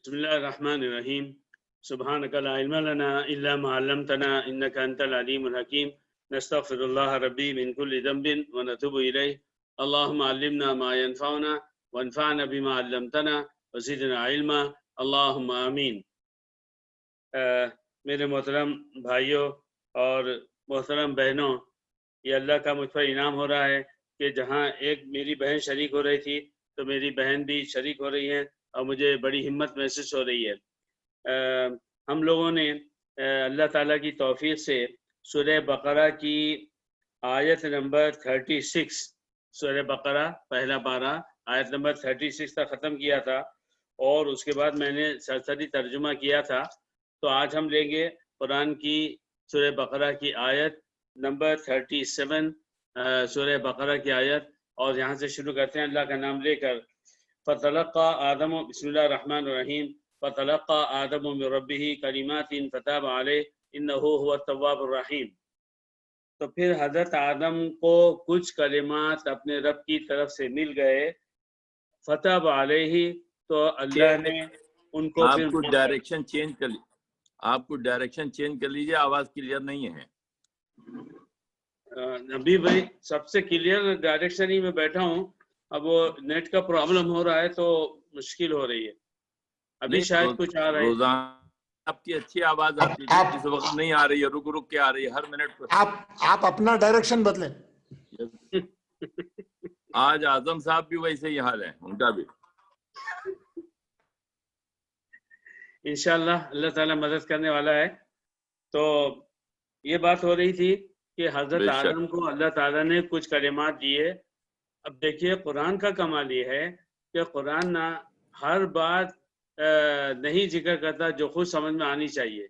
بسم اللہ الرحمن الرحیم سبحانک لا علم لنا الا ما علمتنا انک انت العلیم الحکیم نستغفر اللہ ربی من کل ذنب ونتوب الیہ اللہم علمنا ما ينفعنا وانفعنا بما علمتنا وزدنا علما اللہم آمین۔ میرے محترم بھائیوں اور محترم بہنوں، یہ اللہ کا مجھ پر انعام ہو رہا ہے کہ جہاں ایک میری بہن شریک ہو رہی تھی تو میری بہن بھی شریک ہو رہی ہے اور مجھے بڑی ہمت محسوس ہو رہی ہے۔ ہم لوگوں نے اللہ تعالیٰ کی توفیق سے سورہ بقرہ کی آیت نمبر 36، سورہ بقرہ پہلا پارہ آیت نمبر 36 تک ختم کیا تھا، اور اس کے بعد میں نے سرسری ترجمہ کیا تھا۔ تو آج ہم لیں گے قرآن کی سورہ بقرہ کی آیت نمبر 37، سورہ بقرہ کی آیت، اور یہاں سے شروع کرتے ہیں اللہ کا نام لے کر۔ فتلقى آدم، بسم اللہ الرحمن الرحیم، فتلقى آدم من ربه کلمات فتاب علیہ انہ هو التواب الرحیم۔ تو پھر حضرت آدم کو کچھ کلمات اپنے رب کی طرف سے مل گئے، فتاب علیہ، تو اللہ نے ان کو آپ پھر کو ڈائریکشن چینج کر لیجیے، آواز کلیئر نہیں ہے۔ ابھی بھائی سب سے کلیئر ڈائریکشن ہی میں بیٹھا ہوں، اب وہ نیٹ کا پرابلم ہو رہا ہے تو مشکل ہو رہی ہے۔ ابھی شاید کچھ آ رہا ہے۔ روزانہ آپ کی اچھی آواز آتی ہے، اس وقت نہیں آ رہی ہے، رک رک کے آ رہی ہے ہر منٹ۔ آپ اپنا ڈائریکشن بدلیں۔ آج اعظم صاحب بھی ویسے ہی حال ہے، ان کا بھی۔ انشاءاللہ اللہ تعالیٰ مدد کرنے والا ہے۔ تو یہ بات ہو رہی تھی کہ حضرت آدم کو اللہ تعالیٰ نے کچھ کلمات دیے۔ اب دیکھیے قرآن کا کمال یہ ہے کہ قرآن نہ ہر بات نہیں ذکر کرتا جو خود سمجھ میں آنی چاہیے۔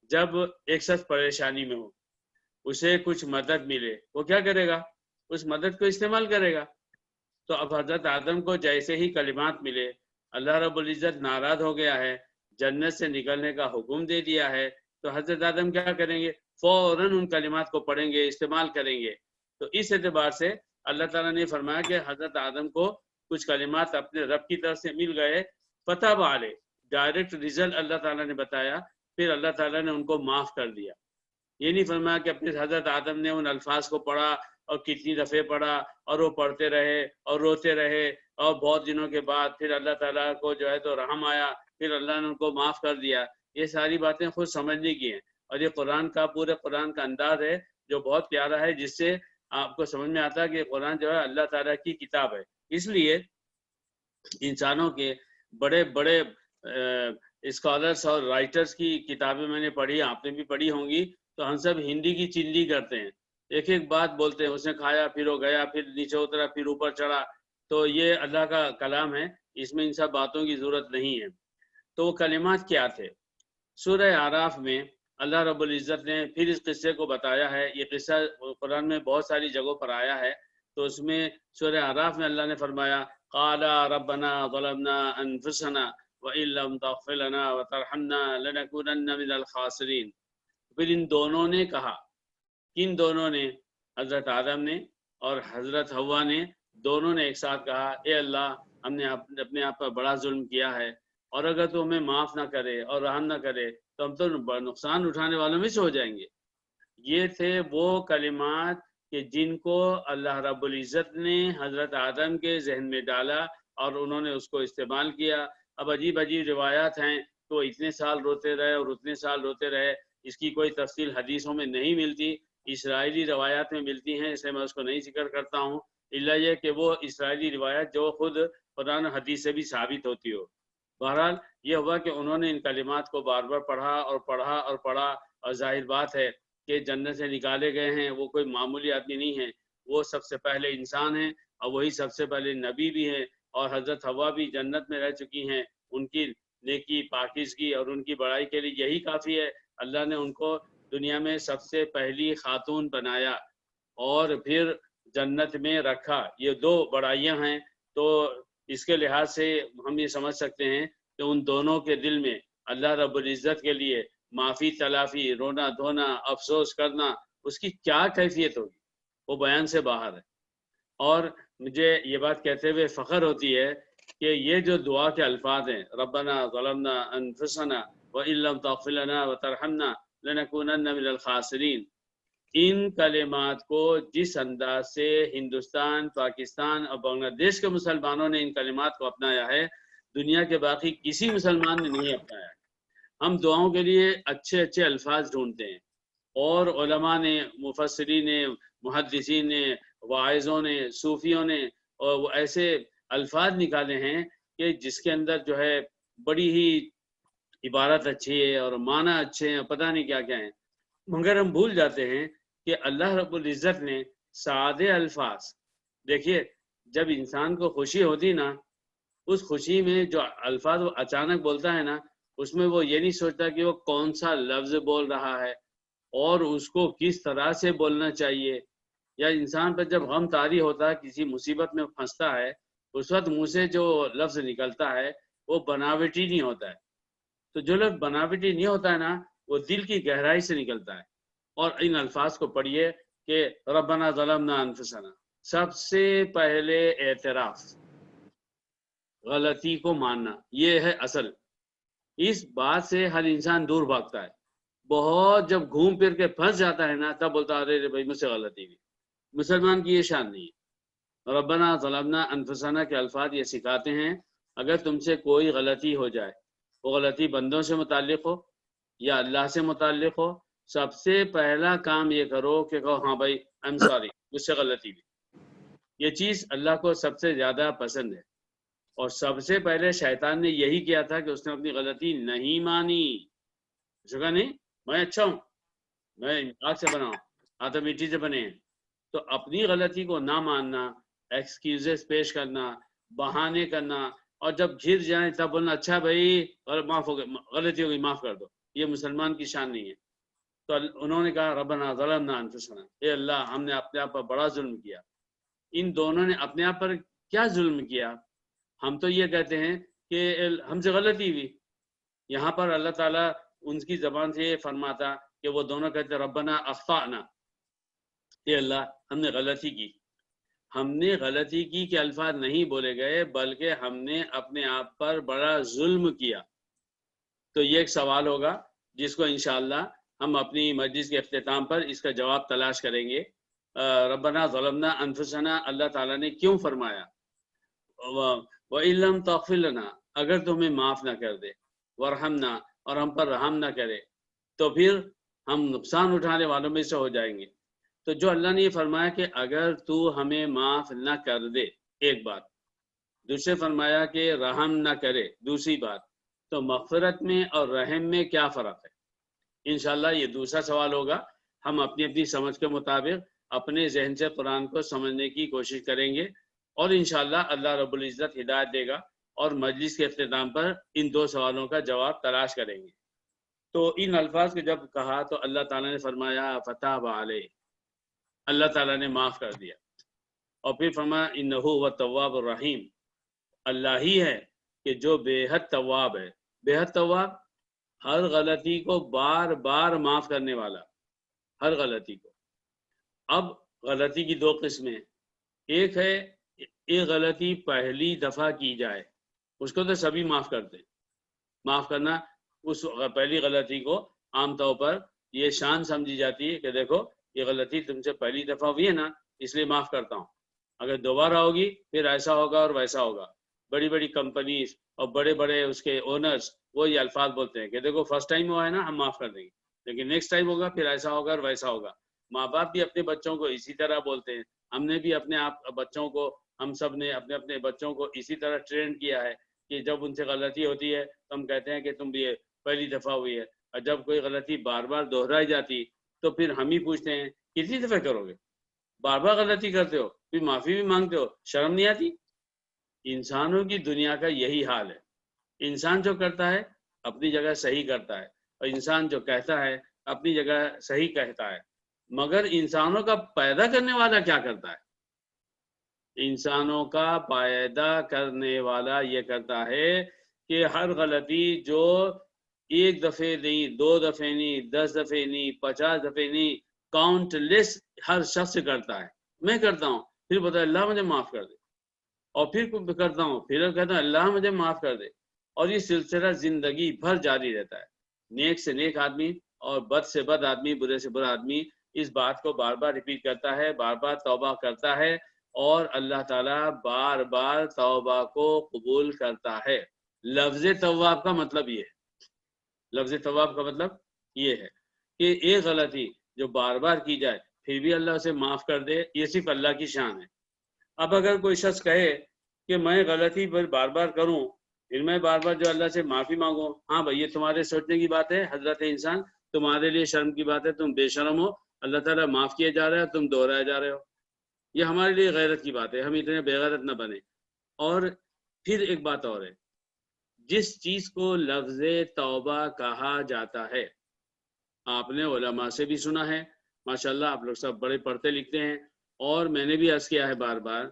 جب ایک شخص پریشانی میں ہو، اسے کچھ مدد ملے، وہ کیا کرے گا؟ اس مدد کو استعمال کرے گا۔ تو اب حضرت آدم کو جیسے ہی کلمات ملے، اللہ رب العزت ناراض ہو گیا ہے، جنت سے نکلنے کا حکم دے دیا ہے، تو حضرت آدم کیا کریں گے؟ فوراً ان کلمات کو پڑھیں گے، استعمال کریں گے۔ تو اس اعتبار سے اللہ تعالیٰ نے فرمایا کہ حضرت آدم کو کچھ کلمات اپنے رب کی طرف سے مل گئے، فتاب علیہ، ڈائریکٹ رزلٹ اللہ تعالیٰ نے بتایا، پھر اللہ تعالیٰ نے ان کو معاف کر دیا۔ یہ نہیں فرمایا کہ اپنے حضرت آدم نے ان الفاظ کو پڑھا اور کتنی دفعے پڑھا اور وہ پڑھتے رہے اور روتے رہے، اور بہت دنوں کے بعد پھر اللہ تعالیٰ کو جو ہے تو رحم آیا، پھر اللہ نے ان کو معاف کر دیا۔ یہ ساری باتیں خود سمجھنے کی ہیں، اور یہ قرآن کا، پورے قرآن کا انداز ہے جو بہت پیارا ہے، جس سے آپ کو سمجھ میں آتا ہے کہ قرآن جو ہے اللہ تعالیٰ کی کتاب ہے۔ اس لیے انسانوں کے بڑے بڑے اسکالرس اور رائٹرز کی کتابیں میں نے پڑھی، آپ نے بھی پڑھی ہوں گی، تو ہم سب ہندی کی چلی کرتے ہیں، ایک ایک بات بولتے ہیں، اس نے کھایا پھر وہ گیا، پھر نیچے اترا پھر اوپر چڑھا۔ تو یہ اللہ کا کلام ہے، اس میں ان سب باتوں کی ضرورت نہیں ہے۔ تو وہ کلمات کیا تھے؟ سورہ اعراف میں اللہ رب العزت نے پھر اس قصے کو بتایا ہے۔ یہ قصہ قرآن میں بہت ساری جگہوں پر آیا ہے، تو اس میں سورہ اعراف میں اللہ نے فرمایا قال ربنا ظلمنا انفسنا وان لم تغفر لنا وترحمنا لنكونن من الخاسرین۔ پھر ان دونوں نے کہا، کن دونوں نے؟ حضرت آدم نے اور حضرت حوا نے، دونوں نے ایک ساتھ کہا اے اللہ، ہم نے اپنے آپ پر بڑا ظلم کیا ہے، اور اگر تو ہمیں معاف نہ کرے اور رحم نہ کرے تو ہم تو نقصان اٹھانے والوں میں سے ہو جائیں گے۔ یہ تھے وہ کلمات کہ جن کو اللہ رب العزت نے حضرت آدم کے ذہن میں ڈالا اور انہوں نے اس کو استعمال کیا۔ اب عجیب عجیب روایات ہیں تو اتنے سال روتے رہے اور اتنے سال روتے رہے، اس کی کوئی تفصیل حدیثوں میں نہیں ملتی، اسرائیلی روایات میں ملتی ہیں، اس لیے میں اس کو نہیں ذکر کرتا ہوں، الا یہ کہ وہ اسرائیلی روایت جو خود قرآن و حدیث سے بھی ثابت ہوتی ہو۔ بہرحال یہ ہوا کہ انہوں نے ان کلمات کو بار بار پڑھا اور پڑھا اور پڑھا، اور ظاہر بات ہے کہ جنت سے نکالے گئے ہیں وہ کوئی معمولی آدمی نہیں ہیں، وہ سب سے پہلے انسان ہیں، اور وہی سب سے پہلے نبی بھی ہیں، اور حضرت حوا بھی جنت میں رہ چکی ہیں۔ ان کی نیکی، پاکیزگی اور ان کی بڑائی کے لیے یہی کافی ہے، اللہ نے ان کو دنیا میں سب سے پہلی خاتون بنایا اور پھر جنت میں رکھا۔ یہ دو بڑائیاں ہیں، تو اس کے لحاظ سے ہم یہ سمجھ سکتے ہیں کہ ان دونوں کے دل میں اللہ رب العزت کے لیے معافی تلافی، رونا دھونا، افسوس کرنا، اس کی کیا کیفیت ہوگی، وہ بیان سے باہر ہے۔ اور مجھے یہ بات کہتے ہوئے فخر ہوتی ہے کہ یہ جو دعا کے الفاظ ہیں ربنا ظلمنا انفسنا وان لم تغفر لنا وترحمنا لنکونن من الخاسرین، ان کلمات کو جس انداز سے ہندوستان، پاکستان اور بنگلہ دیش کے مسلمانوں نے ان کلمات کو اپنایا ہے، دنیا کے باقی کسی مسلمان نے نہیں اپنایا ہے۔ ہم دعاؤں کے لیے اچھے اچھے الفاظ ڈھونڈتے ہیں، اور علماء نے، مفسرین نے، محدثین نے، واعظوں نے، صوفیوں نے اور وہ ایسے الفاظ نکالے ہیں کہ جس کے اندر جو ہے بڑی ہی عبارت اچھی ہے اور معنی اچھے ہیں، پتہ نہیں کیا کیا ہیں، مگر ہم بھول جاتے ہیں کہ اللہ رب العزت نے سادے الفاظ، دیکھیے جب انسان کو خوشی ہوتی نا، اس خوشی میں جو الفاظ وہ اچانک بولتا ہے نا، اس میں وہ یہ نہیں سوچتا کہ وہ کون سا لفظ بول رہا ہے اور اس کو کس طرح سے بولنا چاہیے، یا انسان پر جب غم طاری ہوتا ہے، کسی مصیبت میں پھنستا ہے، اس وقت منہ سے جو لفظ نکلتا ہے وہ بناوٹی نہیں ہوتا ہے۔ تو جو لفظ بناوٹی نہیں ہوتا ہے نا، وہ دل کی گہرائی سے نکلتا ہے۔ اور ان الفاظ کو پڑھیے کہ ربنا ظلمنا انفسنا، سب سے پہلے اعتراف، غلطی کو ماننا، یہ ہے اصل۔ اس بات سے ہر انسان دور بھاگتا ہے، بہت جب گھوم پھر کے پھنس جاتا ہے نا، تب بولتا ہے ارے بھائی مجھ سے غلطی ہوئی۔ مسلمان کی یہ شان نہیں ہے۔ ربنا ظلمنا انفسنا کے الفاظ یہ سکھاتے ہیں اگر تم سے کوئی غلطی ہو جائے، وہ غلطی بندوں سے متعلق ہو یا اللہ سے متعلق ہو، سب سے پہلا کام یہ کرو کہ کہو ہاں بھائی I'm sorry، مجھ سے غلطی ہوئی۔ یہ چیز اللہ کو سب سے زیادہ پسند ہے، اور سب سے پہلے شیطان نے یہی کیا تھا کہ اس نے اپنی غلطی نہیں مانی، اس نے کہا نہیں میں اچھا ہوں، میں آگ سے بنا ہوں، آپ تو مٹی سے بنے ہیں۔ تو اپنی غلطی کو نہ ماننا، ایکسکیوزز پیش کرنا، بہانے کرنا، اور جب گر جائیں تب بولنا اچھا بھائی معاف ہو گئی، غلطی ہو گئی معاف کر دو، یہ مسلمان کی شان نہیں ہے۔ تو انہوں نے کہا ربنا ظلمنا انفسنا، اے اللہ ہم نے اپنے آپ پر بڑا ظلم کیا۔ ان دونوں نے اپنے آپ پر کیا ظلم کیا؟ ہم تو یہ کہتے ہیں کہ ہم سے غلطی ہوئی، یہاں پر اللہ تعالیٰ ان کی زبان سے یہ فرماتا کہ وہ دونوں کہتے ربنا اخطأنا، اے اللہ ہم نے غلطی کی۔ ہم نے غلطی کی کہ الفاظ نہیں بولے گئے، بلکہ ہم نے اپنے آپ پر بڑا ظلم کیا۔ تو یہ ایک سوال ہوگا جس کو انشاءاللہ ہم اپنی مجلس کے اختتام پر اس کا جواب تلاش کریں گے۔ ربنا ظلمنا انفسنا اللہ تعالیٰ نے کیوں فرمایا؟ وَإِن لَّمْ تَغْفِرْ لَنَا، اگر تمہیں معاف نہ کر دے، وَارْحَمْنَا، اور ہم پر رحم نہ کرے، تو پھر ہم نقصان اٹھانے والوں میں سے ہو جائیں گے۔ تو جو اللہ نے یہ فرمایا کہ اگر تو ہمیں معاف نہ کر دے، ایک بات، دوسرے فرمایا کہ رحم نہ کرے، دوسری بات، تو مغفرت میں اور رحم میں کیا فرق ہے؟ انشاءاللہ یہ دوسرا سوال ہوگا، ہم اپنی اپنی سمجھ کے مطابق اپنے ذہن سے قرآن کو سمجھنے کی کوشش کریں گے، اور انشاءاللہ اللہ رب العزت ہدایت دے گا، اور مجلس کے اختتام پر ان دو سوالوں کا جواب تلاش کریں گے۔ تو ان الفاظ کو جب کہا تو اللہ تعالیٰ نے فرمایا فتاب علیہ، اللہ تعالیٰ نے معاف کر دیا، اور پھر فرمایا انہ هو التواب الرحیم، اللہ ہی ہے کہ جو بے حد تواب ہے۔ بے حد تواب، ہر غلطی کو بار بار معاف کرنے والا، ہر غلطی کو۔ اب غلطی کی دو قسمیں، ایک ہے ایک غلطی پہلی دفعہ کی جائے، اس کو تو سبھی معاف کرتے ہیں، معاف کرنا اس پہلی غلطی کو عام طور پر یہ شان سمجھی جاتی ہے کہ دیکھو یہ غلطی تم سے پہلی دفعہ ہوئی ہے نا، اس لیے معاف کرتا ہوں، اگر دوبارہ ہوگی پھر ایسا ہوگا اور ویسا ہوگا۔ بڑی بڑی کمپنیز اور بڑے بڑے اس کے اونرز وہ یہ الفاظ بولتے ہیں کہ دیکھو فرسٹ ٹائم ہوا ہے نا ہم معاف کر دیں گے، لیکن نیکسٹ ٹائم ہوگا پھر ایسا ہوگا اور ویسا ہوگا۔ ماں باپ بھی اپنے بچوں کو اسی طرح بولتے ہیں، ہم نے بھی اپنے آپ بچوں کو، ہم سب نے اپنے اپنے بچوں کو اسی طرح ٹرین کیا ہے کہ جب ان سے غلطی ہوتی ہے تو ہم کہتے ہیں کہ تم بھی پہلی دفعہ ہوئی ہے، اور جب کوئی غلطی بار بار دہرائی جاتی تو پھر ہم ہی پوچھتے ہیں کتنی دفعہ کرو گے، بار بار غلطی کرتے ہو پھر معافی بھی مانگتے ہو، شرم نہیں آتی؟ انسانوں کی دنیا کا یہی حال ہے، انسان جو کرتا ہے اپنی جگہ صحیح کرتا ہے، اور انسان جو کہتا ہے اپنی جگہ صحیح کہتا ہے، مگر انسانوں کا پیدا کرنے والا کیا کرتا ہے؟ انسانوں کا پیدا کرنے والا یہ کرتا ہے کہ ہر غلطی جو ایک دفعہ نہیں، دو دفعہ نہیں، 10 دفعہ نہیں، 50 دفعہ نہیں، کاؤنٹ لیس ہر شخص کرتا ہے۔ میں کرتا ہوں، پھر بتا اللہ مجھے معاف کر دے، اور پھر کرتا ہوں، پھر کہتا ہوں اللہ مجھے معاف کر دے، اور یہ سلسلہ زندگی بھر جاری رہتا ہے۔ نیک سے نیک آدمی اور بد سے بد آدمی، برے سے برا آدمی اس بات کو بار بار ریپیٹ کرتا ہے، بار بار توبہ کرتا ہے، اور اللہ تعالیٰ بار بار توبہ کو قبول کرتا ہے۔ لفظ تواب کا مطلب یہ ہے، لفظ تواب کا مطلب یہ ہے کہ ایک غلطی جو بار بار کی جائے پھر بھی اللہ اسے معاف کر دے، یہ صرف اللہ کی شان ہے۔ اب اگر کوئی شخص کہے کہ میں غلطی پر بار بار کروں، پھر میں بار بار جو اللہ سے معافی مانگوں، ہاں بھائی یہ تمہارے سوچنے کی بات ہے حضرت انسان، تمہارے لیے شرم کی بات ہے، تم بے شرم ہو، اللہ تعالیٰ معاف کیے جا رہے ہو، تم دہرائے جا رہے ہو، یہ ہمارے لیے غیرت کی بات ہے، ہم اتنے بے غیرت نہ بنے۔ اور پھر ایک بات اور ہے، جس چیز کو لفظ توبہ کہا جاتا ہے، آپ نے علماء سے بھی سنا ہے، ماشاءاللہ آپ لوگ سب بڑے پڑھتے لکھتے ہیں، اور میں نے بھی عرض کیا ہے بار بار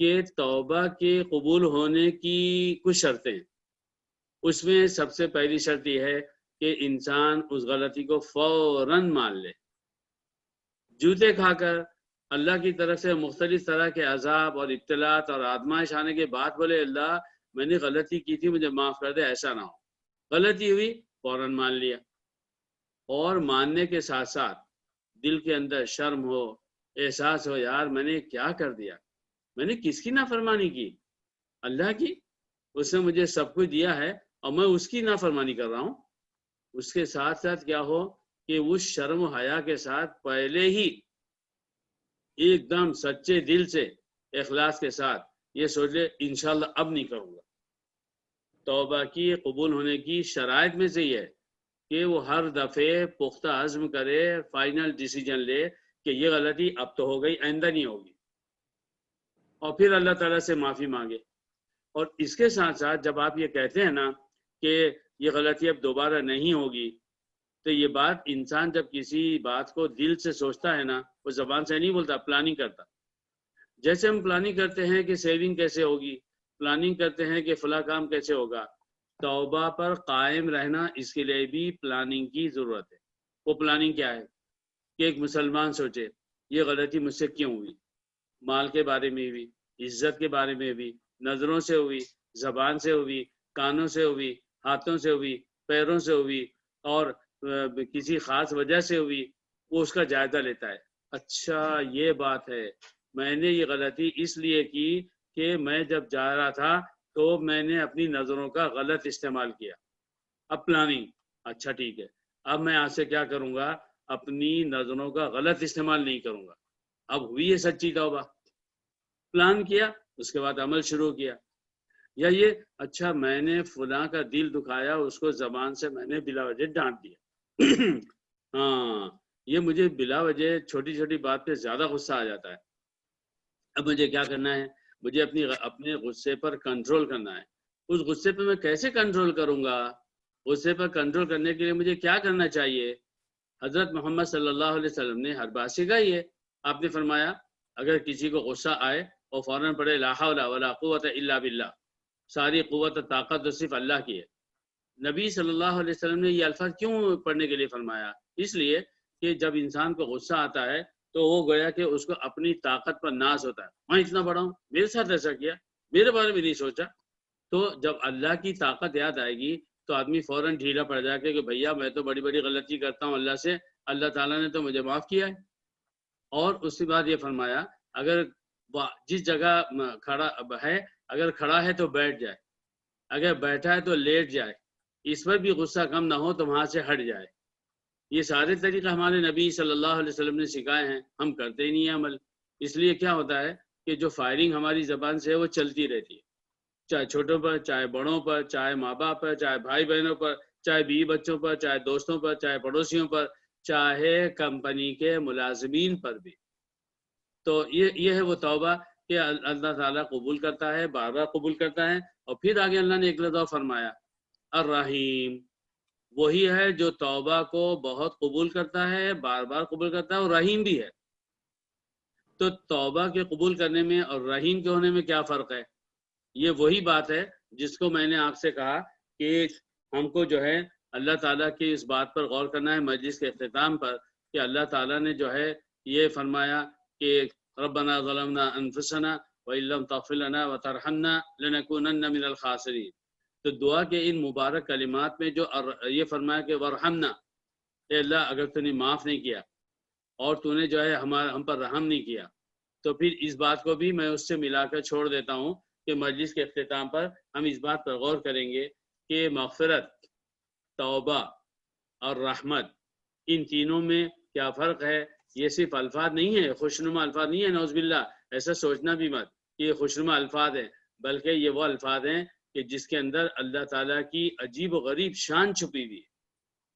کہ توبہ کے قبول ہونے کی کچھ شرطیں، اس میں سب سے پہلی شرط یہ ہے کہ انسان اس غلطی کو فوراً مان لے۔ جوتے کھا کر اللہ کی طرف سے مختلف طرح کے عذاب اور ابتلاءات اور آزمائش آنے کے بعد بولے اللہ میں نے غلطی کی تھی مجھے معاف کر دے، ایسا نہ ہو۔ غلطی ہوئی فوراً مان لیا، اور ماننے کے ساتھ ساتھ دل کے اندر شرم ہو، احساس ہو یار میں نے کیا کر دیا، میں نے کس کی نافرمانی کی؟ اللہ کی، اس نے مجھے سب کچھ دیا ہے اور میں اس کی نافرمانی کر رہا ہوں۔ اس کے ساتھ ساتھ کیا ہو کہ اس شرم و حیا کے ساتھ پہلے ہی ایک دم سچے دل سے اخلاص کے ساتھ یہ سوچ لے انشاءاللہ اب نہیں کروں گا۔ توبہ کی قبول ہونے کی شرائط میں سے یہ ہے کہ وہ ہر دفعے پختہ عزم کرے، فائنل ڈیسیجن لے کہ یہ غلطی اب تو ہو گئی، آئندہ نہیں ہوگی، اور پھر اللہ تعالیٰ سے معافی مانگے۔ اور اس کے ساتھ ساتھ جب آپ یہ کہتے ہیں نا کہ یہ غلطی اب دوبارہ نہیں ہوگی، تو یہ بات انسان جب کسی بات کو دل سے سوچتا ہے نا، وہ زبان سے نہیں بولتا، پلاننگ کرتا۔ جیسے ہم پلاننگ کرتے ہیں کہ سیونگ کیسے ہوگی، پلاننگ کرتے ہیں کہ فلاں کام کیسے ہوگا، توبہ پر قائم رہنا اس کے لیے بھی پلاننگ کی ضرورت ہے۔ وہ پلاننگ کیا ہے کہ ایک مسلمان سوچے یہ غلطی مجھ سے کیوں ہوئی، مال کے بارے میں ہوئی، عزت کے بارے میں ہوئی، نظروں سے ہوئی، زبان سے ہوئی، کانوں سے ہوئی، ہاتھوں سے ہوئی، پیروں سے ہوئی، اور کسی خاص وجہ سے ہوئی، وہ اس کا جائزہ لیتا ہے۔ اچھا یہ بات ہے، میں نے یہ غلطی اس لیے کی کہ میں جب جا رہا تھا تو میں نے اپنی نظروں کا غلط استعمال کیا۔ اب پلاننگ، اچھا ٹھیک ہے، اب میں آج سے کیا کروں گا، اپنی نظروں کا غلط استعمال نہیں کروں گا۔ اب ہوئی ہے سچی توبہ، پلان کیا، اس کے بعد عمل شروع کیا۔ یا یہ اچھا میں نے فلاں کا دل دکھایا، اس کو زبان سے میں نے بلا وجہ ڈانٹ دیا ہاں یہ مجھے بلا وجہ چھوٹی چھوٹی بات پہ زیادہ غصہ آ جاتا ہے۔ اب مجھے کیا کرنا ہے، مجھے اپنے غصے پر کنٹرول کرنا ہے۔ اس غصے پہ میں کیسے کنٹرول کروں گا؟ غصے پر کنٹرول کرنے کے لیے مجھے کیا کرنا چاہیے؟ حضرت محمد صلی اللہ علیہ وسلم نے ہر بات سکھائی ہے۔ آپ نے فرمایا اگر کسی کو غصہ آئے اور فوراً پڑھے لا حول ولا قوت الا باللہ، ساری قوت اور طاقت تو صرف اللہ کی ہے۔ نبی صلی اللہ علیہ وسلم نے یہ الفاظ کیوں پڑھنے کے لیے فرمایا؟ اس لیے کہ جب انسان کو غصہ آتا ہے تو وہ گویا کہ اس کو اپنی طاقت پر ناز ہوتا ہے، میں اتنا بڑا ہوں، میرے ساتھ ایسا کیا، میرے بارے میں نہیں سوچا۔ تو جب اللہ کی طاقت یاد آئے گی تو آدمی فوراً ڈھیلا پڑ جائے گا کہ بھیا میں تو بڑی بڑی غلطی کرتا ہوں اللہ سے، اللہ تعالیٰ نے تو مجھے معاف کیا ہے۔ اور اس کے بعد یہ فرمایا اگر جس جگہ کھڑا ہے، اگر کھڑا ہے تو بیٹھ جائے، اگر بیٹھا ہے تو لیٹ جائے، اس پر بھی غصہ کم نہ ہو تو وہاں سے ہٹ جائے۔ یہ سارے طریقے ہمارے نبی صلی اللہ علیہ وسلم نے سکھائے ہیں، ہم کرتے ہی نہیں ہیں عمل۔ اس لیے کیا ہوتا ہے کہ جو فائرنگ ہماری زبان سے ہے وہ چلتی رہتی ہے، چاہے چھوٹوں پر، چاہے بڑوں پر، چاہے ماں باپ پر، چاہے بھائی بہنوں پر، چاہے بیوی بچوں پر، چاہے دوستوں پر، چاہے پڑوسیوں پر، چاہے کمپنی کے ملازمین پر بھی۔ تو یہ ہے وہ توبہ کہ اللہ تعالیٰ قبول کرتا ہے، بار بار قبول کرتا ہے۔ اور پھر آگے اللہ نے ایک لفظ اور فرمایا الرحیم، وہی ہے جو توبہ کو بہت قبول کرتا ہے، بار بار قبول کرتا ہے، اور رحیم بھی ہے۔ تو توبہ کے قبول کرنے میں اور رحیم کے ہونے میں کیا فرق ہے؟ یہ وہی بات ہے جس کو میں نے آپ سے کہا کہ ہم کو جو ہے اللہ تعالیٰ کی اس بات پر غور کرنا ہے مجلس کے اختتام پر، کہ اللہ تعالیٰ نے جو ہے یہ فرمایا کہ ربنا ظلمنا انفسنا وَإِن لَّمْ تَغْفِرْ لَنَا وَتَرْحَمْنَا لَنَكُونَنَّ مِنَ الْخَاسِرِينَ۔ تو دعا کے ان مبارک کلمات میں جو یہ فرمایا کہ وَرْحَمْنَا، اے اللہ اگر تو نے معاف نہیں کیا اور تو نے جو ہے ہم پر رحم نہیں کیا، تو پھر اس بات کو بھی میں اس سے ملا کر چھوڑ دیتا ہوں کہ مجلس کے اختتام پر ہم اس بات پر غور کریں گے کہ مغفرت، توبہ اور رحمت، ان تینوں میں کیا فرق ہے۔ یہ صرف الفاظ نہیں ہے، خوشنما الفاظ نہیں ہے، نعوذ باللہ، ایسا سوچنا بھی مت کہ یہ خوشنما الفاظ ہیں، بلکہ یہ وہ الفاظ ہیں کہ جس کے اندر اللہ تعالیٰ کی عجیب و غریب شان چھپی ہوئی ہے۔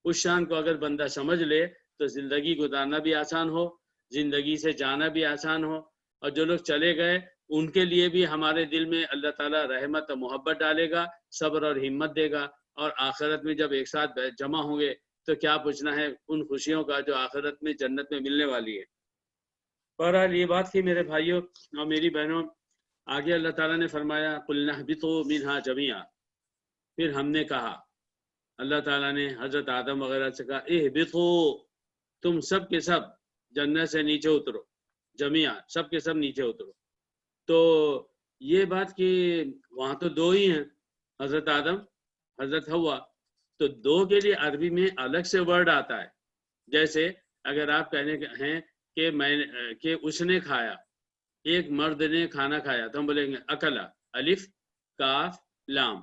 اس شان کو اگر بندہ سمجھ لے تو زندگی گزارنا بھی آسان ہو، زندگی سے جانا بھی آسان ہو، اور جو لوگ چلے گئے ان کے لیے بھی ہمارے دل میں اللہ تعالیٰ رحمت و محبت ڈالے گا، صبر اور ہمت دے گا، اور آخرت میں جب ایک ساتھ جمع ہوں گے تو کیا پوچھنا ہے ان خوشیوں کا جو آخرت میں جنت میں ملنے والی ہے۔ بہرحال یہ بات تھی میرے بھائیوں اور میری بہنوں۔ آگے اللہ تعالیٰ نے فرمایا قُلْنَا اهْبِطُوا مِنْهَا جَمِيعًا، پھر ہم نے کہا، اللہ تعالیٰ نے حضرت آدم وغیرہ سے کہا اهْبِطُوا، تم سب کے سب جنت سے نیچے اترو، جميعا، سب کے سب نیچے اترو۔ تو یہ بات کہ وہاں تو دو ہی ہیں، حضرت آدم، حضرت حوا، تو دو کے لیے عربی میں الگ سے ورڈ آتا ہے۔ جیسے اگر آپ کہنے ہیں کہ اس نے کھایا، ایک مرد نے کھانا کھایا، تو ہم بولیں گے اکلا، الف کاف لام۔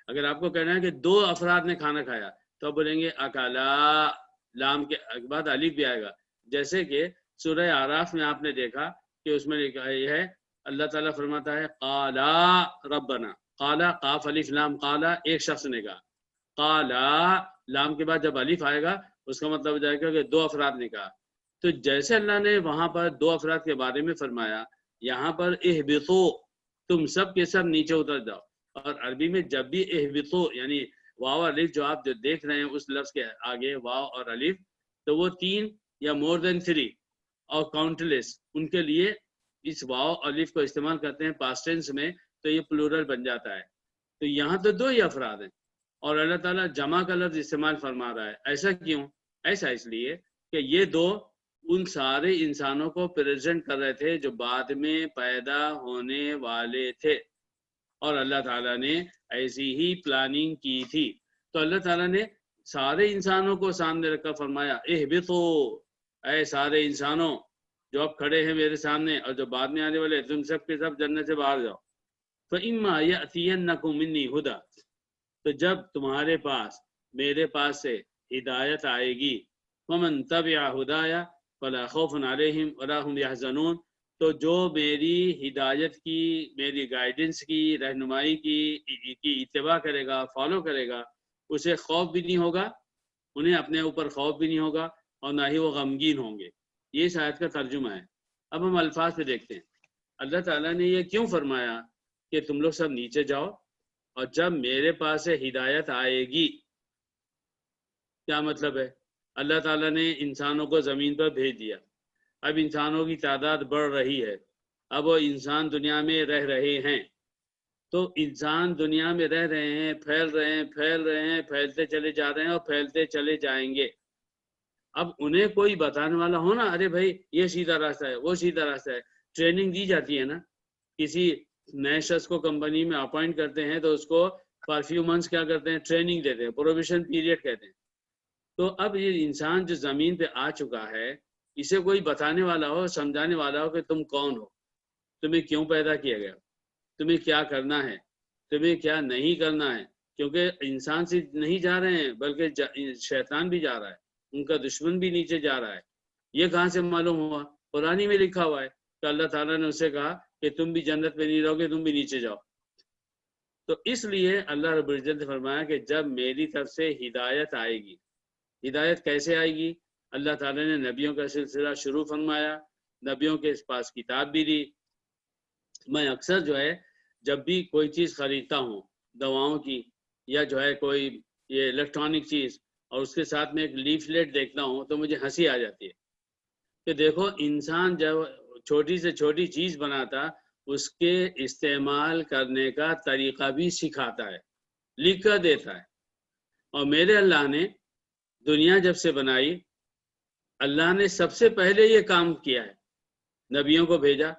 اگر آپ کو کہنا ہے کہ دو افراد نے کھانا کھایا تو آپ بولیں گے اکلا، لام کے بعد الف بھی آئے گا۔ جیسے کہ سورہ اعراف میں آپ نے دیکھا کہ اس میں لکھا ہے، اللہ تعالیٰ فرماتا ہے قالا ربنا، قالا قاف الف لام، قالا ایک شخص نے کہا، قالا لام کے بعد جب الف آئے گا اس کا مطلب ہو جائے گا کہ دو افراد نے کہا۔ تو جیسے اللہ نے وہاں پر دو افراد کے بارے میں فرمایا، یہاں پر اہبطو، تم سب کے سب نیچے اتر جاؤ۔ اور عربی میں جب بھی اہبطو یعنی واو الف جو آپ جو دیکھ رہے ہیں اس لفظ کے آگے واو اور الف، تو وہ تین یا مور دین تھری اور کاؤنٹ لیس، ان کے لیے اس واو الف کو استعمال کرتے ہیں پاسٹ ٹینس میں، تو یہ پلورل بن جاتا ہے۔ تو یہاں تو دو ہی افراد ہیں اور اللہ تعالیٰ جمع کا لفظ استعمال فرما رہا ہے۔ ایسا کیوں؟ ایسا اس لیے کہ یہ دو ان سارے انسانوں کو پریزنٹ کر رہے تھے جو بعد میں پیدا ہونے والے تھے، اور اللہ تعالیٰ نے ایسی ہی پلاننگ کی تھی۔ تو اللہ تعالیٰ نے سارے انسانوں کو سامنے رکھ کر فرمایا اہبطو، اے سارے انسانوں جو اب کھڑے ہیں میرے سامنے اور جو بعد میں آنے والے، تم سب کے سب جنت سے باہر جاؤ۔ فَإِمَّا يَأْتِيَنَّكُم مِّنِّي هُدًى، تو جب تمہارے پاس میرے پاس سے ہدایت آئے گی، وَمَن تَبِعَ هُدَايَ فَلَا خَوْفٌ عَلَيْهِمْ وَلَا هُمْ يَحْزَنُونَ، تو جو میری ہدایت کی، میری گائیڈنس کی، رہنمائی کی اتباع کرے گا، فالو کرے گا، اسے خوف بھی نہیں ہوگا، انہیں اپنے اوپر خوف بھی نہیں ہوگا، اور نہ ہی وہ غمگین ہوں گے۔ یہ اس آیت کا ترجمہ ہے۔ اب ہم الفاظ پہ دیکھتے ہیں، اللہ تعالیٰ نے یہ کیوں فرمایا کہ تم لوگ سب نیچے جاؤ، اور جب میرے پاس سے ہدایت آئے گی، کیا مطلب ہے؟ اللہ تعالیٰ نے انسانوں کو زمین پر بھیج دیا، اب انسانوں کی تعداد بڑھ رہی ہے، اب وہ انسان دنیا میں رہ رہے ہیں، تو انسان دنیا میں رہ رہے ہیں، پھیل رہے ہیں، پھیل رہے ہیں، پھیلتے چلے جا رہے ہیں اور پھیلتے چلے جائیں گے۔ اب انہیں کوئی بتانے والا ہو نا، ارے بھائی یہ سیدھا راستہ ہے، وہ سیدھا راستہ ہے، ٹریننگ دی جاتی ہے نا۔ کسی نئے شخص کو کمپنی میں اپوائنٹ کرتے ہیں تو اس کو فار فیو منتھس کیا کرتے ہیں، ٹریننگ دیتے ہیں، پروبیشن پیریڈ کہتے ہیں۔ تو اب یہ انسان جو زمین پہ آ چکا ہے، اسے کوئی بتانے والا ہو، سمجھانے والا ہو کہ تم کون ہو، تمہیں کیوں پیدا کیا گیا، تمہیں کیا کرنا ہے، تمہیں کیا نہیں کرنا ہے، کیونکہ انسان سے نہیں جا رہے ہیں بلکہ شیطان بھی جا رہا ہے، ان کا دشمن بھی نیچے جا رہا ہے۔ یہ کہاں سے معلوم ہوا؟ قرآن میں لکھا ہوا ہے کہ اللہ تعالیٰ نے اسے کہا کہ تم بھی جنت پہ نہیں رہو گے، تم بھی نیچے جاؤ۔ تو اس لیے اللہ رب العزت نے فرمایا کہ جب میری طرف سے ہدایت آئے گی، ہدایت کیسے آئے گی؟ اللہ تعالیٰ نے نبیوں کا سلسلہ شروع فرمایا، نبیوں کے پاس کتاب بھی دی۔ میں اکثر جو ہے جب بھی کوئی چیز خریدتا ہوں دواؤں کی یا جو ہے کوئی یہ الیکٹرانک چیز، اور اس کے ساتھ میں ایک لیفلیٹ دیکھتا ہوں تو مجھے ہنسی آ جاتی ہے کہ دیکھو انسان جب چھوٹی سے چھوٹی چیز بناتا اس کے استعمال کرنے کا طریقہ بھی سکھاتا ہے، لکھ کر دیتا ہے۔ اور میرے اللہ نے دنیا جب سے بنائی، اللہ نے سب سے پہلے یہ کام کیا ہے، نبیوں کو بھیجا،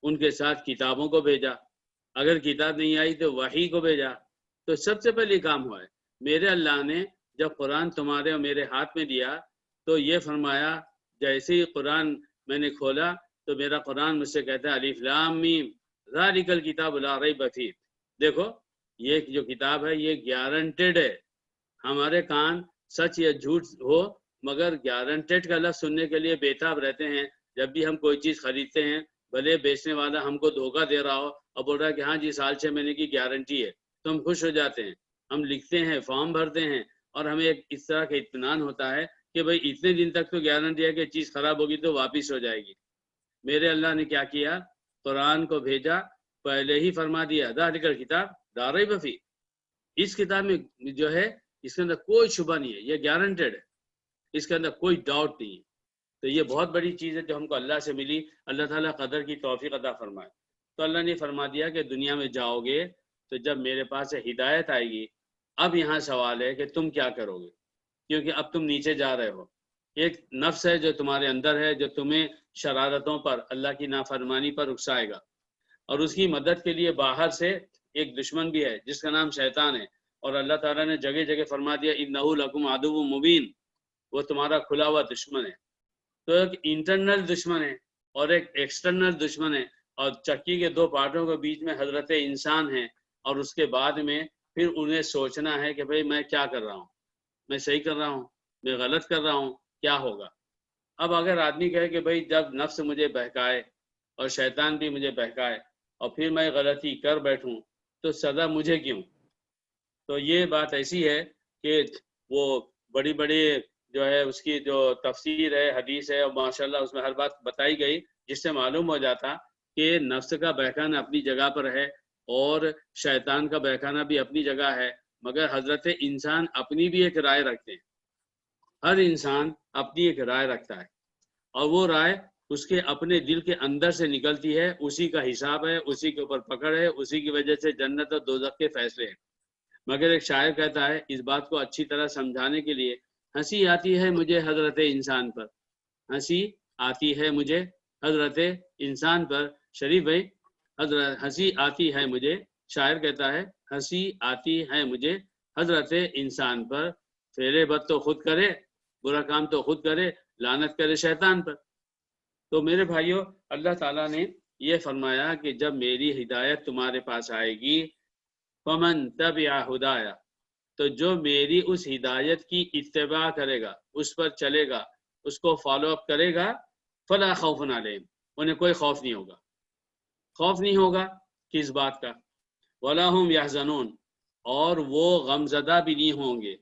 ان کے ساتھ کتابوں کو بھیجا، اگر کتاب نہیں آئی تو وحی کو بھیجا۔ تو سب سے پہلے کام ہوا ہے میرے اللہ نے جب قرآن تمہارے اور میرے ہاتھ میں دیا تو یہ فرمایا، جیسے ہی قرآن میں نے کھولا تو میرا قرآن مجھ سے کہتا ہے الف لام میم ذالک الکتاب لا ریب فیہ، دیکھو یہ جو کتاب ہے یہ گارنٹیڈ ہے، ہمارے کان سچ یا جھوٹ ہو مگر گارنٹیڈ کا لفظ سننے کے لیے بےتاب رہتے ہیں۔ جب بھی ہم کوئی چیز خریدتے ہیں بھلے بیچنے والا ہم کو دھوکہ دے رہا ہو اور بول رہا ہے کہ ہاں جی سال 6 مہینے کی گارنٹی ہے، تو ہم خوش ہو جاتے ہیں، ہم لکھتے ہیں، فارم بھرتے ہیں، اور ہمیں ایک اس طرح کا اطمینان ہوتا ہے کہ بھئی اتنے دن تک تو گارنٹی ہے کہ چیز خراب ہوگی تو واپس ہو جائے گی۔ میرے اللہ نے کیا کیا، قرآن کو بھیجا، پہلے ہی فرما دیا ذالک الکتاب لا ریب فیہ، اس کتاب میں جو ہے اس کے اندر کوئی شبہ نہیں ہے، یہ گارنٹیڈ ہے، اس کے اندر کوئی ڈاؤٹ نہیں ہے۔ تو یہ بہت بڑی چیز ہے جو ہم کو اللہ سے ملی، اللہ تعالیٰ قدر کی توفیق عطا فرمائے۔ تو اللہ نے فرما دیا کہ دنیا میں جاؤ گے تو جب میرے پاس سے ہدایت آئے گی، اب یہاں سوال ہے کہ تم کیا کرو گے، کیونکہ اب تم نیچے جا رہے ہو۔ ایک نفس ہے جو تمہارے اندر ہے جو تمہیں شرارتوں پر، اللہ کی نافرمانی پر اکسائے گا، اور اس کی مدد کے لیے باہر سے ایک دشمن بھی ہے جس کا نام شیطان ہے، اور اللہ تعالیٰ نے جگہ جگہ فرما دیا انہ لکم عدو مبین، وہ تمہارا کھلا ہوا دشمن ہے۔ تو ایک انٹرنل دشمن ہے اور ایک ایکسٹرنل دشمن ہے، اور چکی کے دو پارٹوں کے بیچ میں حضرت انسان ہے، اور اس کے بعد میں پھر انہیں سوچنا ہے کہ بھئی میں کیا کر رہا ہوں، میں صحیح کر رہا ہوں، میں غلط کر رہا ہوں، کیا ہوگا۔ اب اگر آدمی کہے کہ بھئی جب نفس مجھے بہکائے اور شیطان بھی مجھے بہکائے اور پھر میں غلطی کر بیٹھوں تو سزا مجھے کیوں؟ تو یہ بات ایسی ہے کہ وہ بڑی بڑی جو ہے اس کی جو تفسیر ہے، حدیث ہے، اور ماشاءاللہ اس میں ہر بات بتائی گئی جس سے معلوم ہو جاتا کہ نفس کا بہکانا اپنی جگہ پر ہے اور شیطان کا بہکانا بھی اپنی جگہ ہے، مگر حضرت انسان اپنی بھی ایک رائے رکھتے ہیں، ہر انسان اپنی ایک رائے رکھتا ہے، اور وہ رائے اس کے اپنے دل کے اندر سے نکلتی ہے، اسی کا حساب ہے، اسی کے اوپر پکڑ ہے، اسی کی وجہ سے جنت اور دوزخ کے فیصلے ہیں۔ مگر ایک شاعر کہتا ہے اس بات کو اچھی طرح سمجھانے کے لیے، ہنسی آتی ہے مجھے حضرت انسان پر، ہنسی آتی ہے مجھے حضرت انسان پر، شریف بھائی، حضرت ہنسی آتی ہے مجھے، شاعر کہتا ہے ہنسی آتی ہے مجھے حضرت انسان پر، فعل بد تو خود کرے، برا کام تو خود کرے، لعنت کرے شیطان پر۔ تو میرے بھائیوں، اللہ تعالیٰ نے یہ فرمایا کہ جب میری ہدایت تمہارے پاس آئے گی، فمن تبع ہدایا، تو جو میری اس ہدایت کی اتباع کرے گا، اس پر چلے گا، اس کو فالو اپ کرے گا، فلا خوف علیہم، انہیں کوئی خوف نہیں ہوگا۔ خوف نہیں ہوگا کس بات کا؟ ولا هم یحزنون، اور وہ غم زدہ بھی نہیں ہوں گے۔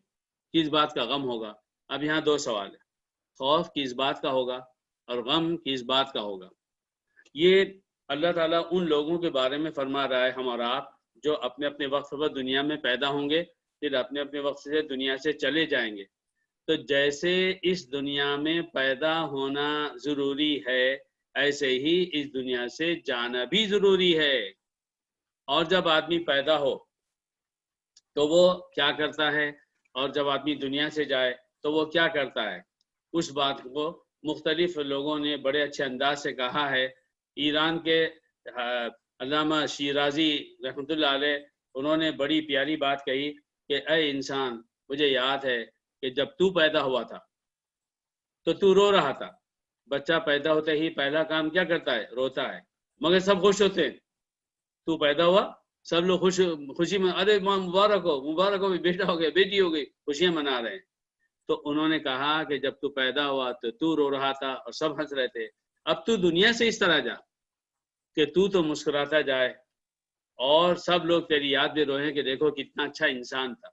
کس بات کا غم ہوگا؟ اب یہاں دو سوال ہے، خوف کس بات کا ہوگا اور غم کس بات کا ہوگا؟ یہ اللہ تعالیٰ ان لوگوں کے بارے میں فرما رہا ہے، ہم اور آپ جو اپنے اپنے وقت پر دنیا میں پیدا ہوں گے، پھر اپنے اپنے وقت سے دنیا سے چلے جائیں گے۔ تو جیسے اس دنیا میں پیدا ہونا ضروری ہے، ایسے ہی اس دنیا سے جانا بھی ضروری ہے۔ اور جب آدمی پیدا ہو تو وہ کیا کرتا ہے، اور جب آدمی دنیا سے جائے تو وہ کیا کرتا ہے، اس بات کو مختلف لوگوں نے بڑے اچھے انداز سے کہا ہے۔ ایران کے علامہ شیرازی رحمۃ اللہ علیہ، انہوں نے بڑی پیاری بات کہی کہ اے انسان، مجھے یاد ہے کہ جب تو پیدا ہوا تھا تو تو رو رہا تھا۔ بچہ پیدا ہوتے ہی پہلا کام کیا کرتا ہے؟ روتا ہے، مگر سب خوش ہوتے ہیں۔ تو پیدا ہوا، سب لوگ خوشی میں، ارے ماں مبارک ہو، مبارک ہو، بیٹا ہو گیا، بیٹی ہو گئی، خوشیاں منا رہے ہیں۔ تو انہوں نے کہا کہ جب تو پیدا ہوا تو رو رہا تھا اور سب ہنس رہے تھے، اب تو دنیا سے اس طرح جا کہ تو مسکراتا جائے اور سب لوگ تیری یاد میں روئیں کہ دیکھو کتنا اچھا انسان تھا۔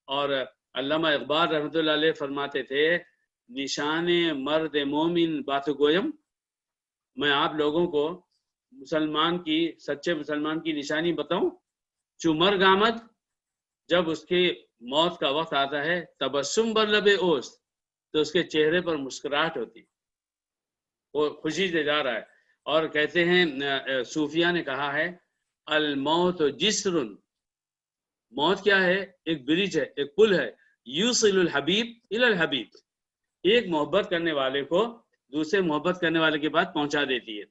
اور علامہ اقبال رحمۃ اللہ علیہ فرماتے تھے، نشان مرد مومن بات گویم، میں آپ لوگوں کو مسلمان کی، سچے مسلمان کی نشانی بتاؤں، چو مرگ آمد، جب اس کی موت کا وقت آتا ہے، تبسم بر لب اوست، تو اس کے چہرے پر مسکراہٹ ہوتی، وہ خوشی سے جا رہا ہے۔ اور کہتے ہیں صوفیہ نے کہا ہے، الموت جسر، موت کیا ہے؟ ایک برج ہے، ایک پل ہے، یوصل الحبیب الی الحبیب، ایک محبت کرنے والے کو دوسرے محبت کرنے والے کے بعد پہنچا دیتی ہے۔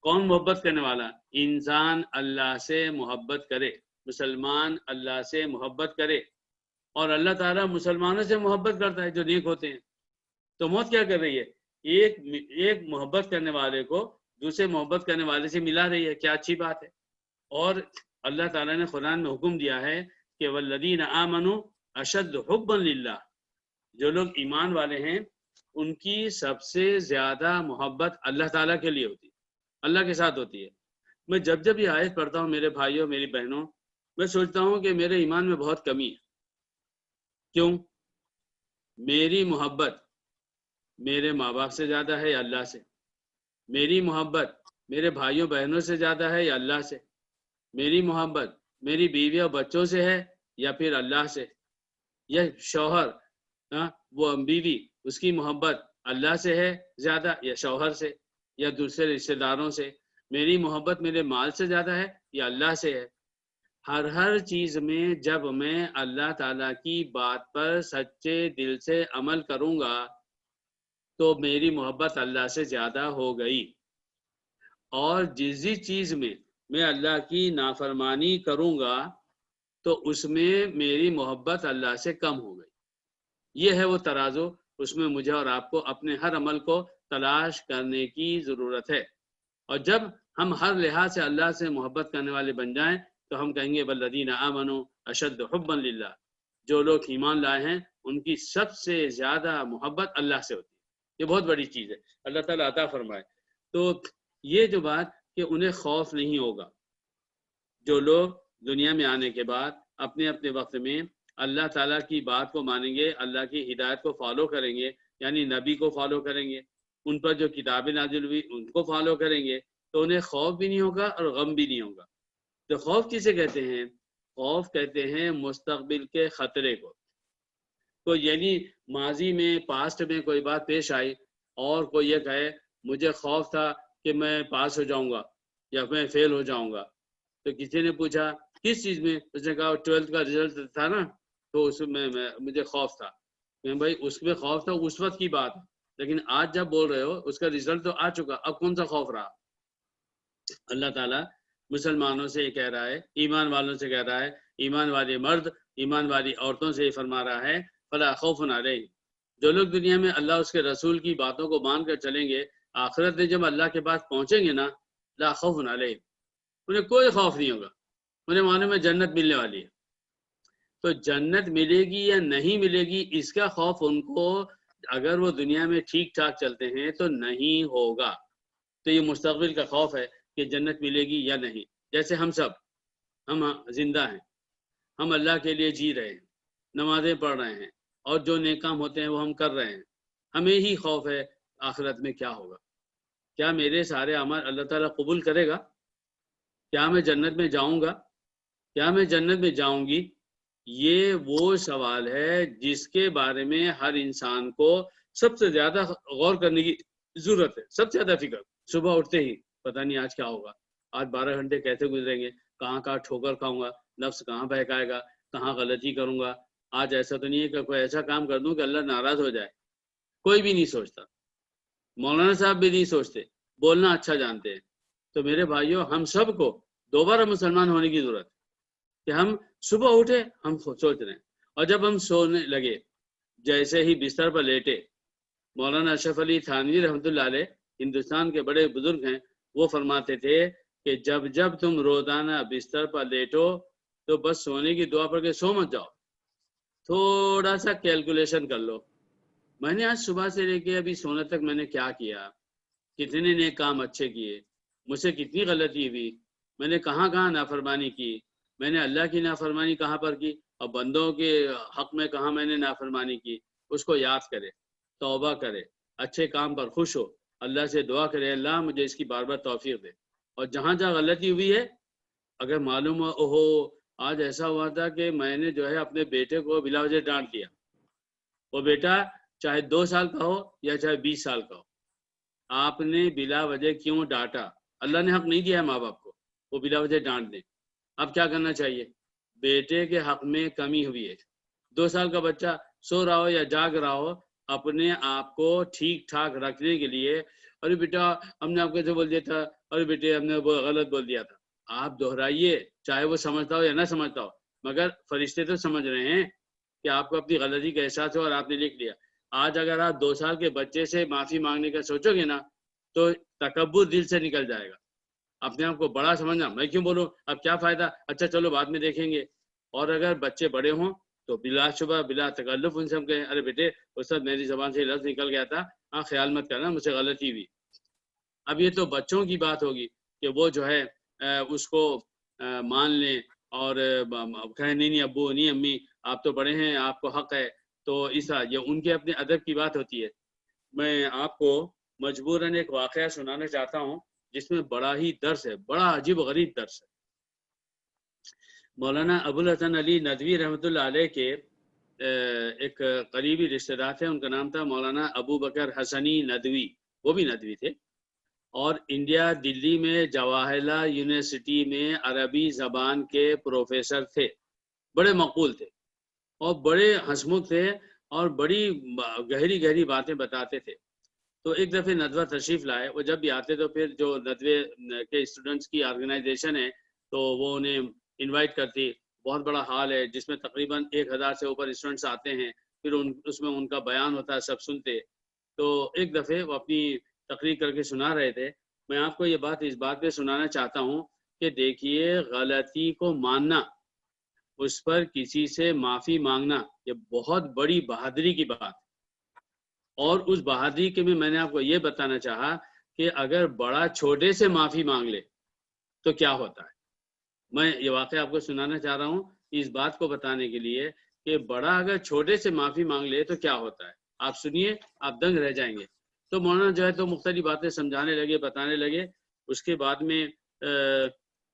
کون محبت کرنے والا؟ انسان اللہ سے محبت کرے، مسلمان اللہ سے محبت کرے، اور اللہ تعالیٰ مسلمانوں سے محبت کرتا ہے جو نیک ہوتے ہیں۔ تو موت کیا کر رہی ہے؟ ایک محبت کرنے والے کو دوسرے محبت کرنے والے سے ملا رہی ہے، کیا اچھی بات ہے۔ اور اللہ تعالیٰ نے قرآن میں حکم دیا ہے کہ والذین آمنوا اشد حبا للہ، جو لوگ ایمان والے ہیں ان کی سب سے زیادہ محبت اللہ تعالیٰ کے لیے ہوتی ہے، اللہ کے ساتھ ہوتی ہے۔ میں جب جب یہ آیت پڑھتا ہوں میرے بھائیوں میری بہنوں، میں سوچتا ہوں کہ میرے ایمان میں بہت کمی ہے۔ کیوں؟ میری محبت میرے ماں باپ سے زیادہ ہے یا اللہ سے؟ میری محبت میرے بھائیوں بہنوں سے زیادہ ہے یا اللہ سے؟ میری محبت میری بیوی اور بچوں سے ہے یا پھر اللہ سے؟ یا شوہر وہ بیوی اس کی محبت اللہ سے ہے زیادہ یا شوہر سے یا دوسرے رشتہ داروں سے؟ میری محبت میرے مال سے زیادہ ہے یا اللہ سے ہے؟ ہر چیز میں جب میں اللہ تعالیٰ کی بات پر سچے دل سے عمل کروں گا تو میری محبت اللہ سے زیادہ ہو گئی، اور جس چیز میں میں اللہ کی نافرمانی کروں گا تو اس میں میری محبت اللہ سے کم ہو گئی۔ یہ ہے وہ ترازو، اس میں مجھے اور آپ کو اپنے ہر عمل کو تلاش کرنے کی ضرورت ہے۔ اور جب ہم ہر لحاظ سے اللہ سے محبت کرنے والے بن جائیں تو ہم کہیں گے والذین آمنوا اشد حبا للہ، جو لوگ ایمان لائے ہیں ان کی سب سے زیادہ محبت اللہ سے ہوتی ہے۔ یہ بہت بڑی چیز ہے، اللہ تعالیٰ عطا فرمائے۔ تو یہ جو بات کہ انہیں خوف نہیں ہوگا، جو لوگ دنیا میں آنے کے بعد اپنے اپنے وقت میں اللہ تعالیٰ کی بات کو مانیں گے، اللہ کی ہدایت کو فالو کریں گے، یعنی نبی کو فالو کریں گے، ان پر جو کتابیں نازل ہوئی ان کو فالو کریں گے، تو انہیں خوف بھی نہیں ہوگا اور غم بھی نہیں ہوگا۔ تو خوف کسے کہتے ہیں؟ خوف کہتے ہیں مستقبل کے خطرے کو۔ تو یعنی ماضی میں پاسٹ میں کوئی بات پیش آئی اور کوئی یہ کہے مجھے خوف تھا کہ میں پاس ہو جاؤں گا یا میں فیل ہو جاؤں گا، تو کسی نے پوچھا کس چیز میں؟ اس نے کہا 12th کا رزلٹ تھا نا تو اس میں مجھے خوف تھا۔ کہ بھائی اس میں خوف تھا اس وقت کی بات، لیکن آج جب بول رہے ہو اس کا رزلٹ تو آ چکا، اب کون سا خوف رہا؟ اللہ تعالیٰ مسلمانوں سے یہ کہہ رہا ہے، ایمان والوں سے کہہ رہا ہے، ایمان والے مرد ایمان والی عورتوں سے یہ فرما رہا ہے فلا خوف علیہم، جو لوگ دنیا میں اللہ اس کے رسول کی باتوں کو مان کر چلیں گے، آخرت میں جب اللہ کے پاس پہنچیں گے نا لا خوف علیہم، انہیں کوئی خوف نہیں ہوگا، انہیں معلوم ہے جنت ملنے والی ہے۔ تو جنت ملے گی یا نہیں ملے گی اس کا خوف ان کو اگر وہ دنیا میں ٹھیک ٹھاک چلتے ہیں تو نہیں ہوگا۔ تو یہ مستقبل کا خوف ہے کہ جنت ملے گی یا نہیں۔ جیسے ہم سب ہم زندہ ہیں، ہم اللہ کے لیے جی رہے ہیں، نمازیں پڑھ رہے ہیں، اور جو نیک کام ہوتے ہیں وہ ہم کر رہے ہیں، ہمیں ہی خوف ہے آخرت میں کیا ہوگا، کیا میرے سارے اعمال اللہ تعالیٰ قبول کرے گا، کیا میں جنت میں جاؤں گا، کیا میں جنت میں جاؤں گی؟ یہ وہ سوال ہے جس کے بارے میں ہر انسان کو سب سے زیادہ غور کرنے کی ضرورت ہے، سب سے زیادہ فکر۔ صبح اٹھتے ہی پتہ نہیں آج کیا ہوگا، آج 12 گھنٹے کیسے گزریں گے، کہاں ٹھوکر کھاؤں گا، نفس کہاں بہکائے گا، کہاں غلطی کروں گا، آج ایسا تو نہیں ہے کہ کوئی ایسا کام کر دوں کہ اللہ ناراض ہو جائے۔ کوئی بھی نہیں سوچتا، مولانا صاحب بھی نہیں سوچتے، بولنا اچھا جانتے ہیں۔ تو میرے بھائیوں ہم سب کو دوبارہ مسلمان ہونے کی ضرورت ہے کہ ہم صبح اٹھے ہم سوچ رہے ہیں، اور جب ہم سونے لگے جیسے ہی بستر پر لیٹے، مولانا اشرف علی تھانوی رحمۃ اللہ علیہ ہندوستان کے بڑے بزرگ ہیں، وہ فرماتے تھے کہ جب تم روزانہ بستر پر لیٹو تو بس سونے کی دعا پڑھ کے سو مت جاؤ، تھوڑا سا کیلکولیشن کر لو، میں نے آج صبح سے لے کے ابھی سونے تک میں نے کیا کیا، کتنے نیک کام اچھے کیے، مجھ سے کتنی غلطی ہوئی، میں نے کہاں نافرمانی کی، میں نے اللہ کی نافرمانی کہاں پر کی اور بندوں کے حق میں کہاں میں نے نافرمانی کی، اس کو یاد کرے، توبہ کرے، اچھے کام پر خوش ہو، اللہ سے دعا کرے اللہ مجھے اس کی بار بار توفیق دے، اور جہاں جہاں غلطی ہوئی ہے اگر معلوم ہو آج ایسا ہوا تھا کہ میں نے جو ہے اپنے بیٹے کو بلا وجہ ڈانٹ دیا، وہ بیٹا چاہے 2 سال کا ہو یا چاہے 20 سال کا ہو، آپ نے بلا وجہ کیوں ڈانٹا؟ اللہ نے حق نہیں دیا ہے ماں باپ کو وہ بلا وجہ ڈانٹ دیں۔ اب کیا کرنا چاہیے؟ بیٹے کے حق میں کمی ہوئی ہے، 2 سال کا بچہ سو رہا ہو یا جاگ رہا ہو، اپنے آپ کو ٹھیک ٹھاک رکھنے کے لیے ارے بیٹا ہم نے آپ کو ایسے بول دیا تھا، اور بیٹے ہم نے وہ غلط بول دیا تھا. آپ دہرائیے چاہے وہ سمجھتا ہو یا نہ سمجھتا ہو, مگر فرشتے تو سمجھ رہے ہیں کہ آپ کو اپنی غلطی کا احساس ہو اور آپ نے لکھ لیا. آج اگر آپ 2 سال کے بچے سے معافی مانگنے کا سوچو گے نا تو تکبر دل سے نکل جائے گا. اپنے آپ کو بڑا سمجھنا, میں کیوں بولوں, اب کیا فائدہ, اچھا چلو بعد میں دیکھیں گے. اور اگر بچے بڑے ہوں تو بلا شبہ بلا تکلف ان سے ہم کہیں ارے بیٹے استاد میری زبان سے لفظ نکل گیا تھا, ہاں خیال مت کرنا مجھ سے غلطی ہوئی. اب یہ تو بچوں کی بات ہوگی کہ وہ جو ہے اس کو مان لیں اور کہیں نہیں ابو نہیں امی آپ تو بڑے ہیں آپ کو حق ہے. تو ایسا یہ ان کے اپنے ادب کی بات ہوتی ہے. میں آپ کو مجبوراً ایک واقعہ سنانا چاہتا ہوں جس میں بڑا ہی درس ہے, بڑا عجیب و غریب درس ہے. مولانا ابوالحسن علی ندوی رحمۃ اللہ علیہ کے ایک قریبی رشتہ دار تھے, ان کا نام تھا مولانا ابو بکر حسنی ندوی, وہ بھی ندوی تھے. اور انڈیا دلی میں جواہر لال یونیورسٹی میں عربی زبان کے پروفیسر تھے, بڑے مقبول تھے اور بڑے ہنسمکھ تھے اور بڑی گہری گہری باتیں بتاتے تھے. تو ایک دفعہ ندوہ تشریف لائے, وہ جب بھی آتے تو پھر جو ندوے کے اسٹوڈنٹس کی آرگنائزیشن ہے تو وہ انہیں انوائٹ کرتی. بہت بڑا ہال ہے جس میں تقریباً 1000 سے اوپر اسٹوڈنٹس آتے ہیں, پھر اس میں ان کا بیان ہوتا ہے, سب سنتے. تو ایک دفعہ وہ اپنی تقریر کر کے سنا رہے تھے. میں آپ کو یہ بات اس بات پہ سنانا چاہتا ہوں کہ دیکھیے غلطی کو ماننا, اس پر کسی سے معافی مانگنا, یہ بہت بڑی بہادری کی بات. اور اس بہادری کے میں نے آپ کو یہ بتانا چاہا کہ اگر بڑا چھوٹے سے معافی مانگ لے تو کیا ہوتا ہے. میں یہ واقعہ آپ کو سنانا چاہ رہا ہوں اس بات کو بتانے کے لیے کہ بڑا اگر چھوٹے سے معافی مانگ لے تو کیا ہوتا ہے. آپ سنیے, آپ دنگ رہ جائیں گے. تو مولانا جو ہے تو مختلف باتیں سمجھانے لگے, بتانے لگے. اس کے بعد میں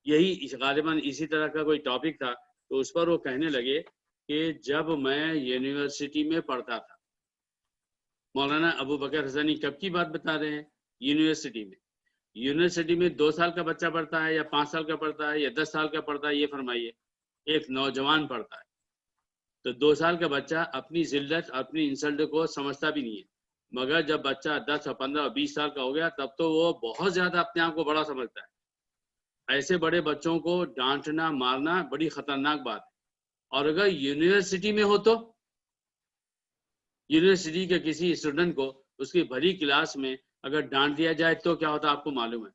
یہی غالباً اسی طرح کا کوئی ٹاپک تھا, تو اس پر وہ کہنے لگے کہ جب میں یونیورسٹی میں پڑھتا تھا, مولانا ابو بکر حسنی کب کی بات بتا رہے ہیں, یونیورسٹی میں. یونیورسٹی میں 2 سال کا بچہ پڑھتا ہے یا 5 سال کا پڑھتا ہے یا 10 سال کا پڑھتا ہے, یہ فرمائیے. ایک نوجوان پڑھتا ہے. تو 2 سال کا بچہ اپنی ذلت اپنی انسلٹ کو سمجھتا بھی نہیں ہے, مگر جب بچہ 10 اور 15 اور 20 سال کا ہو گیا تب تو وہ بہت زیادہ اپنے آپ کو بڑا سمجھتا ہے. ایسے بڑے بچوں کو ڈانٹنا مارنا بڑی خطرناک بات ہے. اور اگر یونیورسٹی میں ہو تو یونیورسٹی کے کسی اسٹوڈنٹ کو اس کی بھری کلاس میں اگر ڈانٹ دیا جائے تو کیا ہوتا ہے آپ کو معلوم ہے,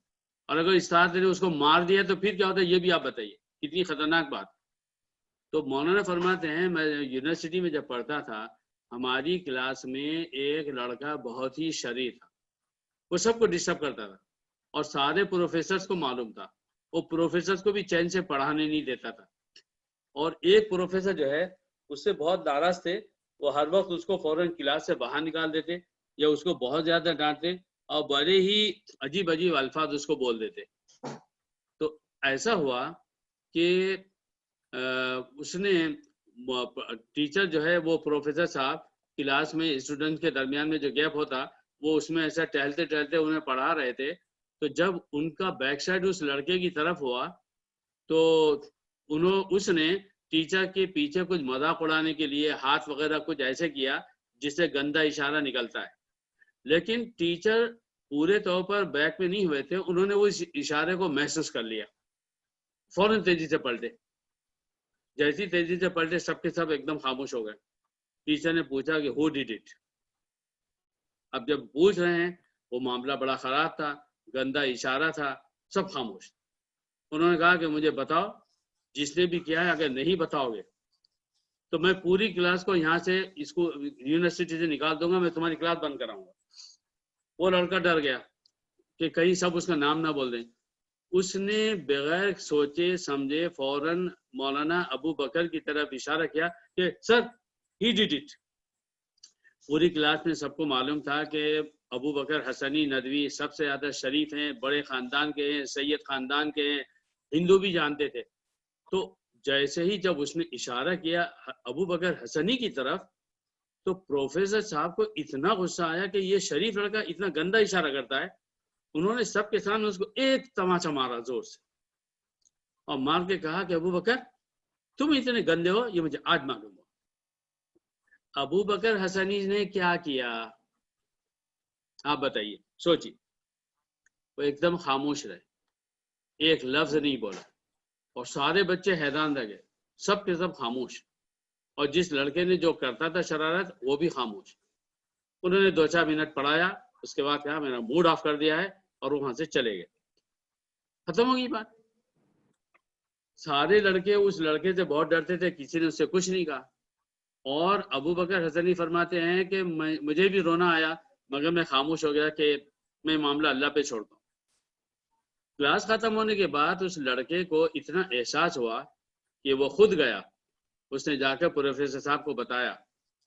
اور اگر استاد نے اس کو مار دیا تو پھر کیا ہوتا ہے, یہ بھی آپ بتائیے, کتنی خطرناک بات. تو مولانا فرماتے ہیں میں یونیورسٹی میں جب پڑھتا تھا ہماری کلاس میں ایک لڑکا بہت ہی شریر تھا, وہ سب کو ڈسٹرب کرتا تھا اور سارے پروفیسرز کو معلوم تھا, وہ پروفیسرز کو بھی چین سے پڑھانے نہیں دیتا تھا. اور ایک پروفیسر جو ہے اس سے بہت ناراض تھے, وہ ہر وقت اس کو فوراً کلاس سے باہر نکال دیتے یا اس کو بہت زیادہ ڈانٹتے اور بڑے ہی عجیب عجیب الفاظ اس کو بول دیتے. تو ایسا ہوا کہ اس نے ٹیچر جو ہے وہ پروفیسر صاحب کلاس میں اسٹوڈنٹ کے درمیان میں جو گیپ ہوتا وہ اس میں ایسا ٹہلتے ٹہلتے انہیں پڑھا رہے تھے. تو جب ان کا بیک سائڈ اس لڑکے کی طرف ہوا تو اس نے ٹیچر کے پیچھے کچھ مذاق اڑانے کے لیے ہاتھ وغیرہ کچھ ایسے کیا جس سے گندا اشارہ نکلتا ہے. لیکن ٹیچر پورے طور پر بیک میں نہیں ہوئے تھے, انہوں نے وہ اس اشارے کو محسوس کر لیا, فوراً تیزی سے پلٹے. جیسی تیزی سے پلٹے سب کے سب ایک دم خاموش ہو گئے. ٹیچر نے پوچھا کہ ہو ڈیڈ اٹ. اب جب پوچھ رہے ہیں وہ معاملہ بڑا خراب تھا, گندا اشارہ تھا, سب خاموش. انہوں نے کہا کہ مجھے بتاؤ, جس نے بھی کیا ہے اگر نہیں بتاؤ گے تو میں پوری کلاس کو یہاں سے اس کو یونیورسٹی سے نکال دوں گا, میں تمہاری کلاس بند کراؤں گا. وہ لڑکا ڈر گیا کہ کہیں سب اس کا نام نہ بول دیں. اس نے بغیر سوچے سمجھے فوراً مولانا ابو بکر کی طرف اشارہ کیا کہ سر ہی ڈیڈ اٹ. پوری کلاس میں سب کو معلوم تھا کہ ابو بکر حسنی ندوی سب سے زیادہ شریف ہیں, بڑے خاندان کے ہیں, سید خاندان کے ہیں, ہندو بھی جانتے تھے. تو جیسے ہی جب اس نے اشارہ کیا ابو بکر حسنی کی طرف تو پروفیسر صاحب کو اتنا غصہ آیا کہ یہ شریف لڑکا اتنا گندا اشارہ کرتا ہے. انہوں نے سب کے سامنے اس کو ایک تماچا مارا زور سے اور مار کے کہا کہ ابو بکر تم اتنے گندے ہو یہ مجھے آج معلوم ہو. ابو بکر حسنی نے کیا کیا آپ بتائیے, سوچیے. وہ ایک دم خاموش رہے, ایک لفظ نہیں بولا، اور سارے بچے حیران رہ گئے، سب کے سب خاموش، اور جس لڑکے نے جو کرتا تھا شرارت وہ بھی خاموش۔ انہوں نے 2-4 منٹ پڑھایا، اس کے بعد کہا میرا موڈ آف کر دیا ہے، اور وہاں سے چلے گئے، ختم ہو گئی بات۔ سارے لڑکے اس لڑکے سے بہت ڈرتے تھے، کسی نے اس سے کچھ نہیں کہا، اور ابو بکر حسنی فرماتے ہیں کہ مجھے بھی رونا آیا، مگر میں خاموش ہو گیا کہ میں معاملہ اللہ پہ چھوڑتا ہوں۔ کلاس ختم ہونے کے بعد اس لڑکے کو اتنا احساس ہوا کہ وہ خود گیا، اس نے جا کر پروفیسر صاحب کو بتایا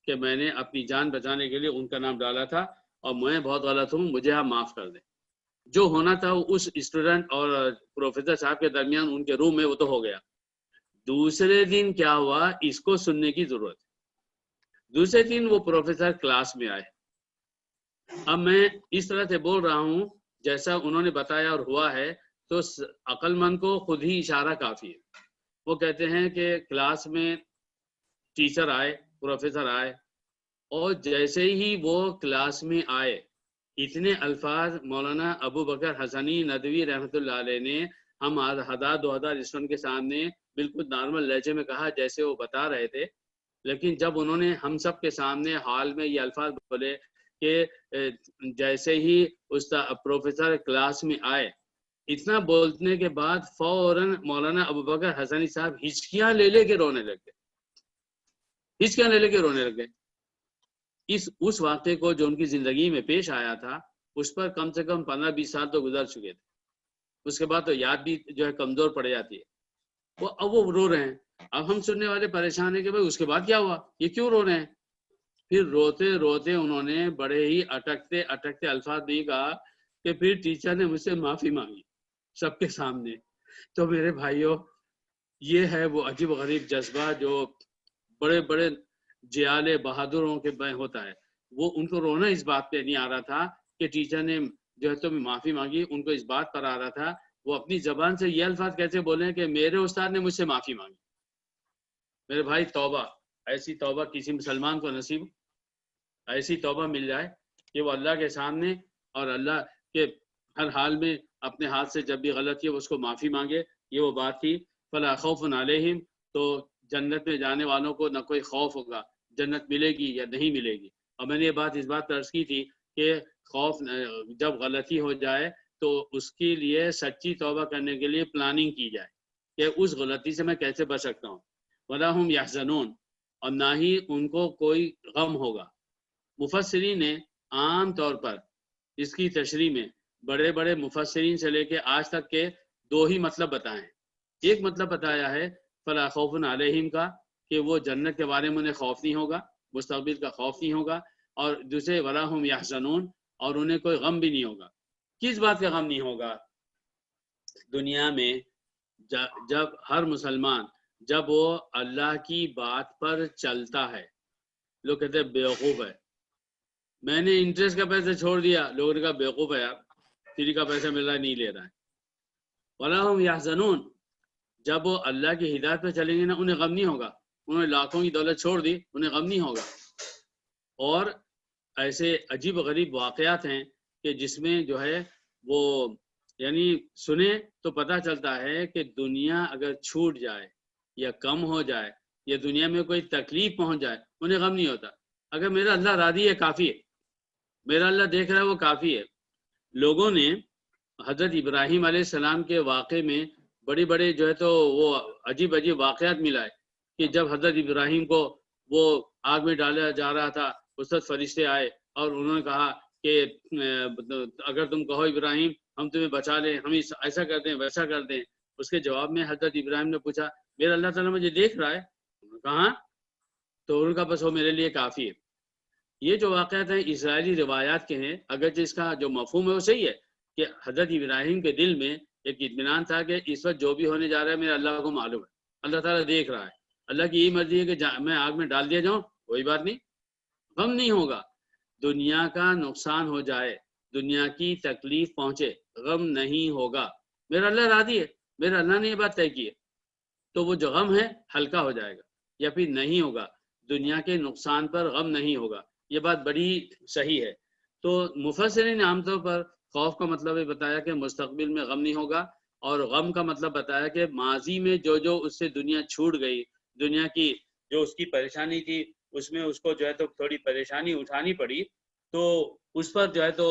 کہ میں نے اپنی جان بچانے کے لیے ان کا نام ڈالا تھا، اور میں بہت غلط ہوں، مجھے آپ معاف کر دیں۔ جو ہونا تھا اس اسٹوڈنٹ اور پروفیسر صاحب کے درمیان ان کے روم میں، وہ تو ہو گیا۔ دوسرے دن کیا ہوا اس کو سننے کی ضرورت ہے۔ دوسرے دن وہ پروفیسر کلاس میں آئے۔ اب میں اس طرح سے بول رہا ہوں جیسا انہوں نے بتایا اور ہوا ہے، تو عقل مند کو خود ہی اشارہ کافی ہے۔ وہ کہتے ہیں کہ کلاس میں ٹیچر آئے، پروفیسر آئے، اور جیسے ہی وہ کلاس میں آئے، اتنے الفاظ مولانا ابو بکر حسنی ندوی رحمۃ اللہ علیہ نے ہم 1000-2000 اسٹوڈنٹ کے سامنے بالکل نارمل لہجے میں کہا جیسے وہ بتا رہے تھے، لیکن جب انہوں نے ہم سب کے سامنے ہال میں یہ الفاظ بولے کہ جیسے ہی پروفیسر کلاس میں آئے، اتنا بولنے کے بعد فوراً مولانا ابو بکر حسنی صاحب ہچکیاں لے کے رونے لگ گئے، ہچکیاں لے کے رونے لگ گئے۔ اس واقعے کو جو ان کی زندگی میں پیش آیا تھا، اس پر کم سے کم 15-20 سال تو گزر چکے تھے، اس کے بعد تو یاد بھی جو ہے کمزور پڑ جاتی ہے۔ اب وہ رو رہے ہیں، اب ہم سننے والے پریشان ہیں کہ بھائی اس کے بعد کیا ہوا، یہ کیوں رو رہے ہیں؟ پھر روتے روتے انہوں نے بڑے ہی اٹکتے الفاظ بھی کہا کہ پھر ٹیچر نے مجھ سے معافی مانگی سب کے سامنے۔ تو میرے بھائیوں، یہ ہے وہ عجیب غریب جذبہ جو بڑے بڑے جیال بہادروں کے میں ہوتا ہے۔ وہ ان کو رونا اس بات پہ نہیں آ رہا تھا کہ ٹیچر نے جو ہے تمہیں معافی مانگی، ان کو اس بات پر آ رہا تھا وہ اپنی زبان سے یہ الفاظ کیسے بولیں کہ میرے استاد نے مجھ سے معافی مانگی۔ میرے بھائی، توبہ، ایسی توبہ کسی مسلمان کو نصیب، ایسی توبہ مل جائے کہ وہ اللہ کے سامنے اور اللہ کے ہر حال میں اپنے ہاتھ سے جب بھی غلطی ہے اس کو معافی مانگے۔ یہ وہ بات تھی، فلا خوف علیہم، تو جنت میں جانے والوں کو نہ کوئی خوف ہوگا، جنت ملے گی یا نہیں ملے گی۔ اور میں نے یہ بات اس بات پر عرض کی تھی کہ خوف جب غلطی ہو جائے تو اس کے لیے سچی توبہ کرنے کے لیے پلاننگ کی جائے کہ اس غلطی سے میں کیسے بچ سکتا ہوں۔ وَلَا هُمْ يَحْزَنُونَ، اور نہ ہی ان کو کوئی غم ہوگا۔ مفسرین نے عام طور پر اس کی تشریح میں بڑے بڑے مفسرین سے لے کے آج تک کے 2 ہی مطلب بتائے ہیں۔ ایک مطلب بتایا ہے فلا خوف علیہم کا، کہ وہ جنت کے بارے میں انہیں خوف نہیں ہوگا، مستقبل کا خوف نہیں ہوگا، اور دوسرے ولا ہم یحزنون، اور انہیں کوئی غم بھی نہیں ہوگا۔ کس بات کا غم نہیں ہوگا؟ دنیا میں جب ہر مسلمان جب وہ اللہ کی بات پر چلتا ہے، لوگ کہتے ہیں بیوقوف ہے، میں نے انٹرسٹ کا پیسہ چھوڑ دیا، لوگوں نے کہا بیوقوف ہے یار، فری کا پیسہ مل رہا ہے نہیں لے رہا ہے۔ ولا ہم یحزنون، جب وہ اللہ کی ہدایت پہ چلیں گے نا، انہیں غم نہیں ہوگا۔ انہوں نے لاکھوں کی دولت چھوڑ دی، انہیں غم نہیں ہوگا۔ اور ایسے عجیب غریب واقعات ہیں کہ جس میں جو ہے وہ یعنی سنیں تو پتہ چلتا ہے کہ دنیا اگر چھوٹ جائے یا کم ہو جائے یا دنیا میں کوئی تکلیف پہنچ جائے، انہیں غم نہیں ہوتا۔ اگر میرا اللہ راضی ہے کافی ہے، میرا اللہ دیکھ رہا ہے وہ کافی ہے۔ لوگوں نے حضرت ابراہیم علیہ السلام کے واقعے میں بڑی بڑے جو ہے تو وہ عجیب عجیب واقعات ملائے کہ جب حضرت ابراہیم کو وہ آگ میں ڈالا جا رہا تھا، اس وقت فرشتے آئے اور انہوں نے کہا کہ اگر تم کہو ابراہیم ہم تمہیں بچا لیں، ہم ایسا کر دیں ویسا کر دیں۔ اس کے جواب میں حضرت ابراہیم نے پوچھا میرا اللہ تعالیٰ مجھے دیکھ رہا ہے؟ کہاں؟ تو ان کا بس وہ میرے لیے کافی ہے۔ یہ جو واقعات ہیں اسرائیلی روایات کے ہیں، اگرچہ اس کا جو مفہوم ہے وہ صحیح ہے کہ حضرت ابراہیم کے دل میں ایک اطمینان تھا کہ اس وقت جو بھی ہونے جا رہا ہے میرا اللہ کو معلوم ہے، اللہ تعالیٰ دیکھ رہا ہے، اللہ کی یہی مرضی ہے کہ میں آگ میں ڈال دیا جاؤں، کوئی بات نہیں، غم نہیں ہوگا۔ دنیا کا نقصان ہو جائے، دنیا کی تکلیف پہنچے، غم نہیں ہوگا۔ میرا اللہ راضی ہے، میرا اللہ نے یہ بات طے کی ہے، تو وہ جو غم ہے ہلکا ہو جائے گا، یا پھر نہیں ہوگا، دنیا کے نقصان پر غم نہیں ہوگا۔ یہ بات بڑی صحیح ہے۔ تو مفسرین نے عام طور پر خوف کا مطلب یہ بتایا کہ مستقبل میں غم نہیں ہوگا، اور غم کا مطلب بتایا کہ ماضی میں جو اس سے دنیا چھوٹ گئی، دنیا کی جو اس کی پریشانی تھی اس میں اس کو جو ہے تو تھوڑی پریشانی اٹھانی پڑی، تو اس پر جو ہے تو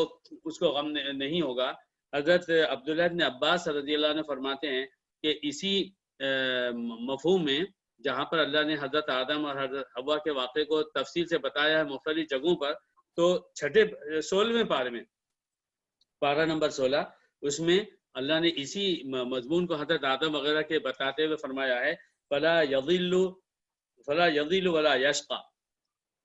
اس کو غم نہیں ہوگا۔ حضرت عبداللہ بن عباس رضی اللہ عنہ فرماتے ہیں کہ اسی مفہوم میں جہاں پر اللہ نے حضرت آدم اور حضرت حوا کے واقعے کو تفصیل سے بتایا ہے مختلف جگہوں پر، تو 16ویں پارے میں، پارہ نمبر 16، اس میں اللہ نے اسی مضمون کو حضرت آدم وغیرہ کے بتاتے ہوئے فرمایا ہے فلا یضل ولا یشقى،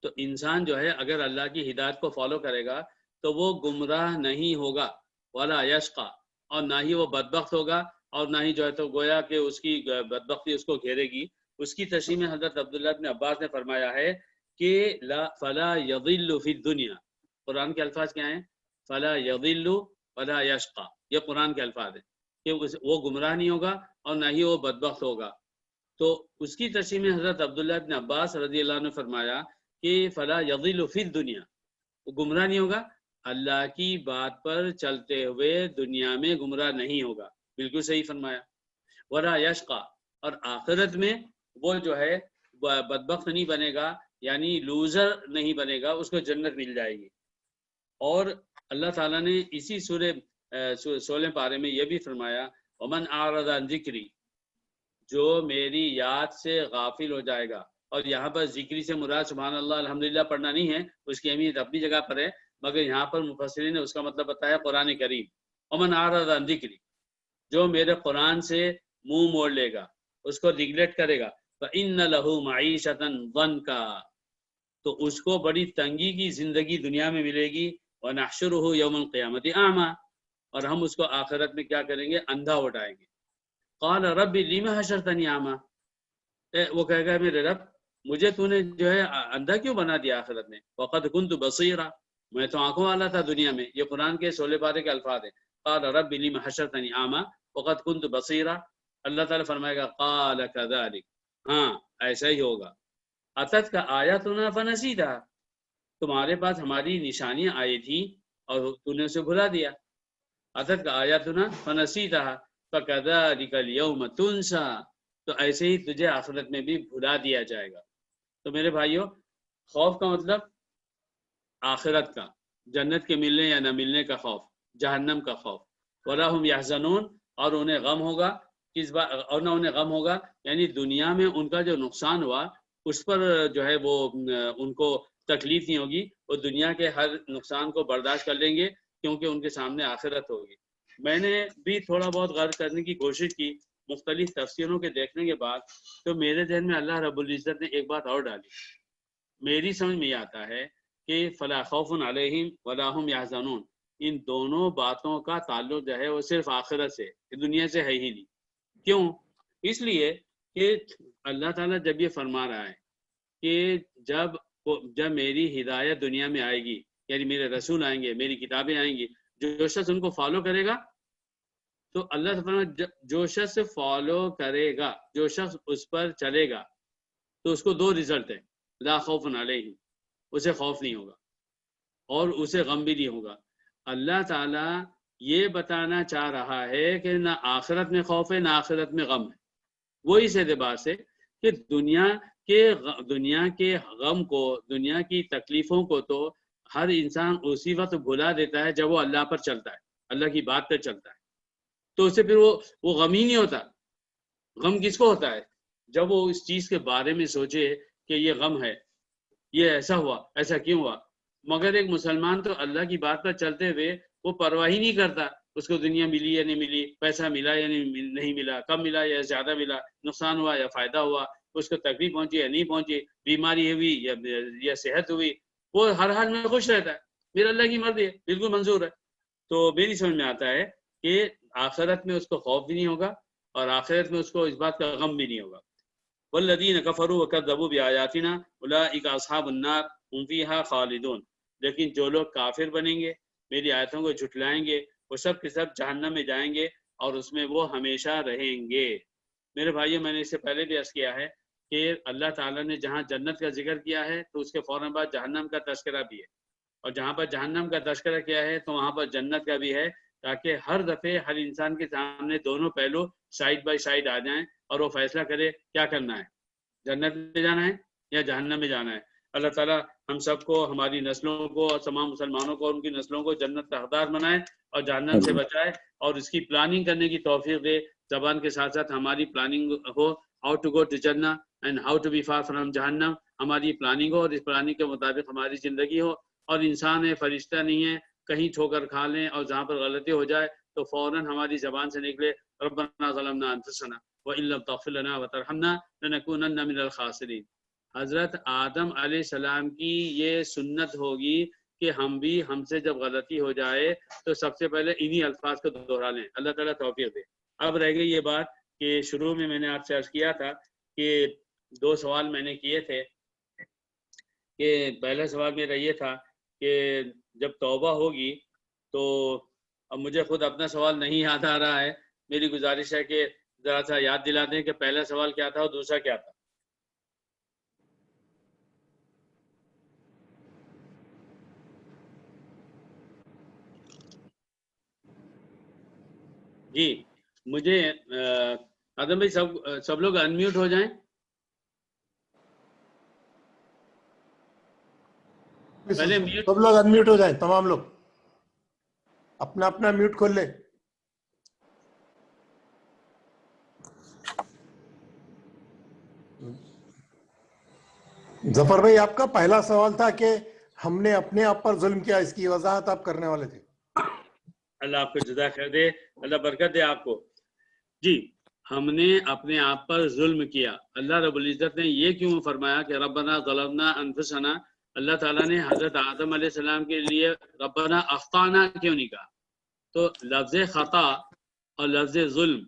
تو انسان جو ہے اگر اللہ کی ہدایت کو فالو کرے گا تو وہ گمراہ نہیں ہوگا، ولا یشقى، اور نہ ہی وہ بدبخت ہوگا، اور نہ ہی جو ہے تو گویا کہ اس کی بدبختی اس کو گھیرے گی۔ اس کی تشریح میں حضرت عبداللہ بن عباس نے فرمایا ہے کہ فلا یضل فی الدنیا، قرآن کے الفاظ کیا ہیں؟ فلا یضل ولا یشقى، یہ قرآن کے الفاظ ہیں کہ وہ گمراہ نہیں ہوگا اور نہ ہی وہ بدبخت ہوگا۔ تو اس کی تشریح میں حضرت عبداللہ بن عباس رضی اللہ عنہ نے فرمایا کہ فلا یضل فی الدنیا، وہ گمراہ نہیں ہوگا، اللہ کی بات پر چلتے ہوئے دنیا میں گمراہ نہیں ہوگا، بالکل صحیح فرمایا۔ ولا یشقى، اور آخرت میں وہ جو ہے بدبخت نہیں بنے گا، یعنی لوزر نہیں بنے گا، اس کو جنت مل جائے گی۔ اور اللہ تعالیٰ نے اسی سورہ 16 پارے میں یہ بھی فرمایا ومن اعرض عن ذکری، جو میری یاد سے غافل ہو جائے گا، اور یہاں پر ذکری سے مراد سبحان اللہ الحمدللہ پڑھنا نہیں ہے، اس کی اہمیت اپنی جگہ پر ہے، مگر یہاں پر مفسرین نے اس کا مطلب بتایا قرآن کریم، ومن اعرض عن ذکری، جو میرے قرآن سے منہ موڑ لے گا، اس کو نگلیکٹ کرے گا، فإن له معیشۃ ضنکا، تو اس کو بڑی تنگی کی زندگی دنیا میں ملے گی، وَنَحْشُرُهُ يَوْمَ الْقِيَامَةِ أَعْمَى، اور ہم اس کو آخرت میں کیا کریں گے؟ اندھا اٹھائیں گے۔ قال رب لم حشرتنی اعمى، وہ کہے گا میرے رب مجھے تو نے جو ہے اندھا کیوں بنا دیا آخرت میں؟ وقد كنت بصيرا، میں تو آنکھوں والا تھا دنیا میں۔ یہ قرآن کے 16 پارے کے الفاظ ہیں، قال رب لم حشرتنی اعمى وقد كنت بصيرا۔ اللہ تعالیٰ فرمائے گا قال كذلك، ہاں ایسا ہی ہوگا، اتت کا آیاتنا فنسیتھا، تمہارے پاس ہماری نشانیاں آئی تھی اور تو نے اسے بھلا دیا۔ اتت کا آیاتنا فنسیتھا فکذلک اليوم تنسا، تو ایسے ہی تجھے آخرت میں بھی بھلا دیا جائے گا۔ تو میرے بھائیوں، خوف کا مطلب آخرت کا، جنت کے ملنے یا نہ ملنے کا خوف، جہنم کا خوف، ولا هم يحزنون، اور انہیں غم ہوگا، کس بات، اور نہ انہیں غم ہوگا یعنی دنیا میں ان کا جو نقصان ہوا اس پر جو ہے وہ ان کو تکلیف نہیں ہوگی، وہ دنیا کے ہر نقصان کو برداشت کر لیں گے کیونکہ ان کے سامنے آخرت ہوگی۔ میں نے بھی تھوڑا بہت غور کرنے کی کوشش کی مختلف تفسیروں کے دیکھنے کے بعد، تو میرے ذہن میں اللہ رب العزت نے ایک بات اور ڈالی۔ میری سمجھ میں یہ آتا ہے کہ فلا خوف علیہم ولا هم یحزنون، ان دونوں باتوں کا تعلق جو ہے وہ صرف آخرت سے، دنیا سے ہے ہی نہیں۔ کیوں؟ اس لیے کہ اللہ تعالیٰ جب یہ فرما رہا ہے کہ جب میری ہدایت دنیا میں آئے گی، یعنی میرے رسول آئیں گے، میری کتابیں آئیں گی، جو شخص ان کو فالو کرے گا، تو اللہ تعالیٰ جو شخص فالو کرے گا، جو شخص اس پر چلے گا، تو اس کو دو رزلٹ ہیں، لا خوف علیہم، اسے خوف نہیں ہوگا اور اسے غم بھی نہیں ہوگا۔ اللہ تعالیٰ یہ بتانا چاہ رہا ہے کہ نہ آخرت میں خوف ہے نہ آخرت میں غم ہے۔ وہ اس اعتبار سے کہ دنیا کے غم کو، دنیا کی تکلیفوں کو تو ہر انسان اسی وقت بھلا دیتا ہے جب وہ اللہ پر چلتا ہے، اللہ کی بات پر چلتا ہے، تو اسے پھر وہ غم ہی نہیں ہوتا۔ غم کس کو ہوتا ہے؟ جب وہ اس چیز کے بارے میں سوچے کہ یہ غم ہے، یہ ایسا ہوا، ایسا کیوں ہوا۔ مگر ایک مسلمان تو اللہ کی بات پر چلتے ہوئے وہ پرواہ ہی نہیں کرتا اس کو دنیا ملی یا نہیں ملی، پیسہ ملا یا نہیں ملا، کم ملا یا زیادہ ملا، نقصان ہوا یا فائدہ ہوا، اس کو تکلیف پہنچی یا نہیں پہنچی، بیماری ہوئی یا صحت ہوئی، وہ ہر حال میں خوش رہتا ہے، میرا اللہ کی مرضی ہے، بالکل منظور ہے۔ تو میری سمجھ میں آتا ہے کہ آخرت میں اس کو خوف بھی نہیں ہوگا اور آخرت میں اس کو اس بات کا غم بھی نہیں ہوگا۔ والذین کفروا وکذبوا بآیاتنا اولئک اصحاب النار هم فیہا خالدون، لیکن جو لوگ کافر بنیں گے، میری آیتوں کو جھٹلائیں گے، وہ سب کے سب جہنم میں جائیں گے اور اس میں وہ ہمیشہ رہیں گے۔ میرے بھائیوں، میں نے اس سے پہلے بھی عرض کیا ہے کہ اللہ تعالیٰ نے جہاں جنت کا ذکر کیا ہے تو اس کے فوراً بعد جہنم کا تذکرہ بھی ہے، اور جہاں پر جہنم کا تذکرہ کیا ہے تو وہاں پر جنت کا بھی ہے، تاکہ ہر دفعے ہر انسان کے سامنے دونوں پہلو سائڈ بائی سائڈ آ جائیں اور وہ فیصلہ کرے کیا کرنا ہے، جنت میں جانا ہے یا جہنم میں جانا ہے۔ اللہ تعالیٰ ہم سب کو، ہماری نسلوں کو اور تمام مسلمانوں کو اور ان کی نسلوں کو جنت کا حقدار بنائے اور جہنم سے بچائے اور اس کی پلاننگ کرنے کی توفیق دے۔ زبان کے ساتھ ساتھ ہماری پلاننگ ہو، ہاؤ ٹو گو ٹو جنہ and how to be far from جہنم، ہماری پلاننگ ہو اور اس پلاننگ کے مطابق ہماری زندگی ہو۔ اور انسان ہے، فرشتہ نہیں ہے، کہیں ٹھوکر کھا لیں اور جہاں پر غلطی ہو جائے تو فوراً ہماری زبان سے نکلے ربنا ظلمنا انفسنا وان لم تغفر لنا وترحمنا لنکونن من الخاسرین۔ حضرت آدم علیہ السلام کی یہ سنت ہوگی کہ ہم سے جب غلطی ہو جائے تو سب سے پہلے انہی الفاظ کو دہرا لیں۔ اللہ تعالیٰ توفیق دے۔ اب رہ گئی یہ بات کہ شروع میں نے آپ سے عرض کیا تھا کہ 2 سوال میں نے کیے تھے، کہ پہلا سوال میرا یہ تھا کہ جب توبہ ہوگی تو اب مجھے خود اپنا سوال نہیں یاد آ رہا ہے، میری گزارش ہے کہ ذرا سا یاد دلا دیں کہ پہلا سوال کیا تھا اور دوسرا کیا تھا۔ جی مجھے آدم بھائی سب لوگ انمیوٹ ہو جائیں۔ پہلے میوٹ، سب لوگ انمیوٹ ہو جائیں، تمام لوگ اپنا اپنا میوٹ کھول لیں۔ ظفر بھائی، آپ کا پہلا سوال تھا کہ ہم نے اپنے آپ پر ظلم کیا، اس کی وضاحت آپ کرنے والے تھے۔ اللہ آپ کو جزا خیر دے، اللہ برکت دے آپ کو۔ جی، ہم نے اپنے آپ پر ظلم کیا۔ اللہ رب العزت نے یہ کیوں فرمایا کہ ربنا ظلمنا انفسنا؟ اللہ تعالیٰ نے حضرت آدم علیہ السلام کے لیے ربنا اخطانا کیوں نہیں کہا؟ تو لفظ خطا اور لفظ ظلم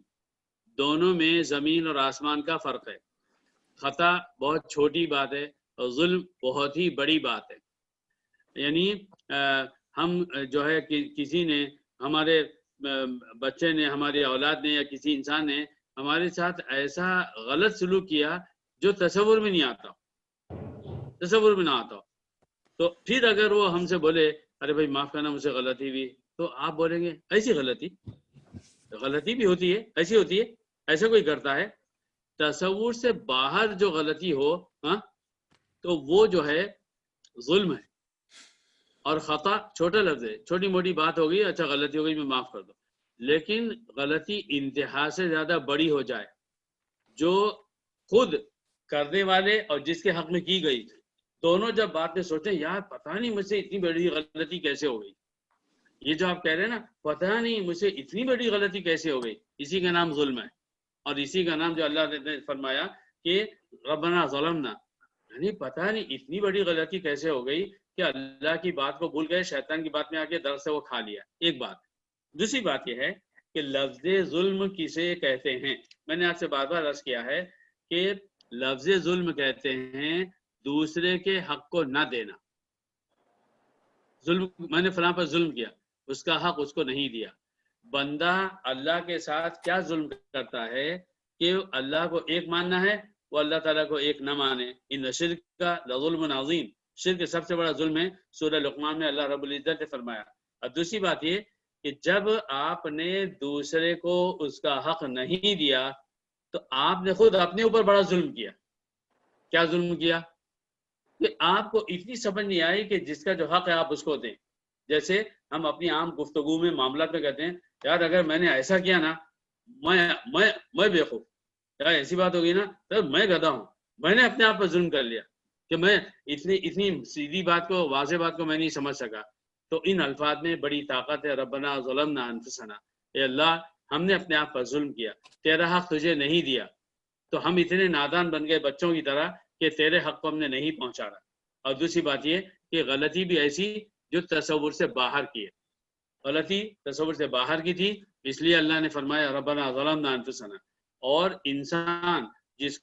دونوں میں زمین اور آسمان کا فرق ہے۔ خطا بہت چھوٹی بات ہے اور ظلم بہت ہی بڑی بات ہے۔ یعنی ہم جو ہے کسی نے، ہمارے بچے نے، ہماری اولاد نے یا کسی انسان نے ہمارے ساتھ ایسا غلط سلوک کیا جو تصور میں نہیں آتا، تصور میں نہ آتا، تو پھر اگر وہ ہم سے بولے ارے بھائی معاف کرنا مجھ سے غلطی ہوئی، تو آپ بولیں گے ایسی غلطی بھی ہوتی ہے، ایسی ہوتی ہے، ایسا کوئی کرتا ہے؟ تصور سے باہر جو غلطی ہو تو وہ جو ہے ظلم ہے۔ اور خطا چھوٹا لفظ ہے، چھوٹی موٹی بات ہو گئی، اچھا غلطی ہو گئی میں معاف کر دو، لیکن غلطی انتہا سے زیادہ بڑی ہو جائے جو خود کرنے والے اور جس کے حق میں کی گئی دونوں جب بات میں سوچیں یار پتہ نہیں مجھ سے اتنی بڑی غلطی کیسے ہو گئی، یہ جو آپ کہہ رہے ہیں نا پتہ نہیں مجھ سے اتنی بڑی غلطی کیسے ہو گئی، اسی کا نام ظلم ہے۔ اور اسی کا نام جو اللہ نے فرمایا کہ ربنا ظلمنا، یعنی پتہ نہیں اتنی بڑی غلطی کیسے ہو گئی کہ اللہ کی بات کو بھول گئے، شیطان کی بات میں آ کے در سے وہ کھا لیا۔ ایک بات۔ دوسری بات یہ ہے کہ لفظ ظلم کسے کہتے ہیں؟ میں نے آپ سے بار بار عرض کیا ہے کہ لفظ ظلم کہتے ہیں دوسرے کے حق کو نہ دینا۔ ظلم، میں نے فلاں پر ظلم کیا، اس کا حق اس کو نہیں دیا۔ بندہ اللہ کے ساتھ کیا ظلم کرتا ہے کہ اللہ کو ایک ماننا ہے، وہ اللہ تعالیٰ کو ایک نہ مانے۔ ان شرک کا لظلم عظیم، شرک سب سے بڑا ظلم ہے، سورہ لقمان میں اللہ رب العزت نے فرمایا۔ اور دوسری بات یہ کہ جب آپ نے دوسرے کو اس کا حق نہیں دیا تو آپ نے خود اپنے اوپر بڑا ظلم کیا۔ کیا ظلم کیا؟ کہ آپ کو اتنی سمجھ نہیں آئی کہ جس کا جو حق ہے آپ اس کو دیں۔ جیسے ہم اپنی عام گفتگو میں معاملات میں کہتے ہیں یار اگر میں نے ایسا کیا نا میں بیوقوف، یار ایسی بات ہوگی نا تو میں گدھا ہوں، میں نے اپنے آپ پر ظلم کر لیا کہ میں اتنی سیدھی بات کو، واضح بات کو میں نہیں سمجھ سکا۔ تو ان الفاظ میں بڑی طاقت ہے، ربنا ظلمنا انفسنا، اے اللہ ہم نے اپنے آپ پر ظلم کیا، تیرا حق تجھے نہیں دیا، تو ہم اتنے نادان بن گئے بچوں کی طرح کہ تیرے حق کو ہم نے نہیں پہنچانا۔ اور دوسری بات یہ کہ غلطی بھی ایسی جو تصور سے باہر کی ہے، غلطی تصور سے باہر کی تھی، اس لیے اللہ نے فرمایا ربنا ظلمنا انفسنا۔ اور انسان جس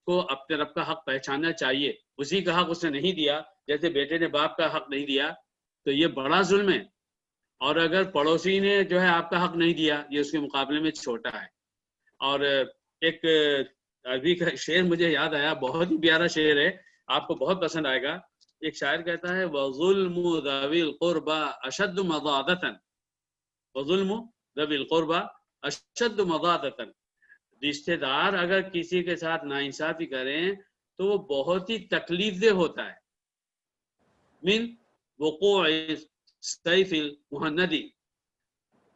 کو اپنے رب کا حق پہچاننا چاہیے اسی کا حق اس نے نہیں دیا، جیسے بیٹے نے باپ کا حق نہیں دیا تو یہ بڑا ظلم ہے۔ اور اگر پڑوسی نے جو ہے آپ کا حق نہیں دیا، یہ اس کے مقابلے میں چھوٹا ہے۔ اور ایک عربی کا شعر مجھے یاد آیا، بہت ہی پیارا شعر ہے، آپ کو بہت پسند آئے گا۔ ایک شاعر کہتا ہے وَظُلْمُ ذَوِي الْقُرْبَى أَشَدُّ مَضَاضَةً، وظلم ذوی القربى اشد مضادۃ، رشتے دار اگر کسی کے ساتھ ناانصافی کریں تو وہ بہت ہی تکلیف دہ ہوتا ہے. من وقوع سیف المہندی،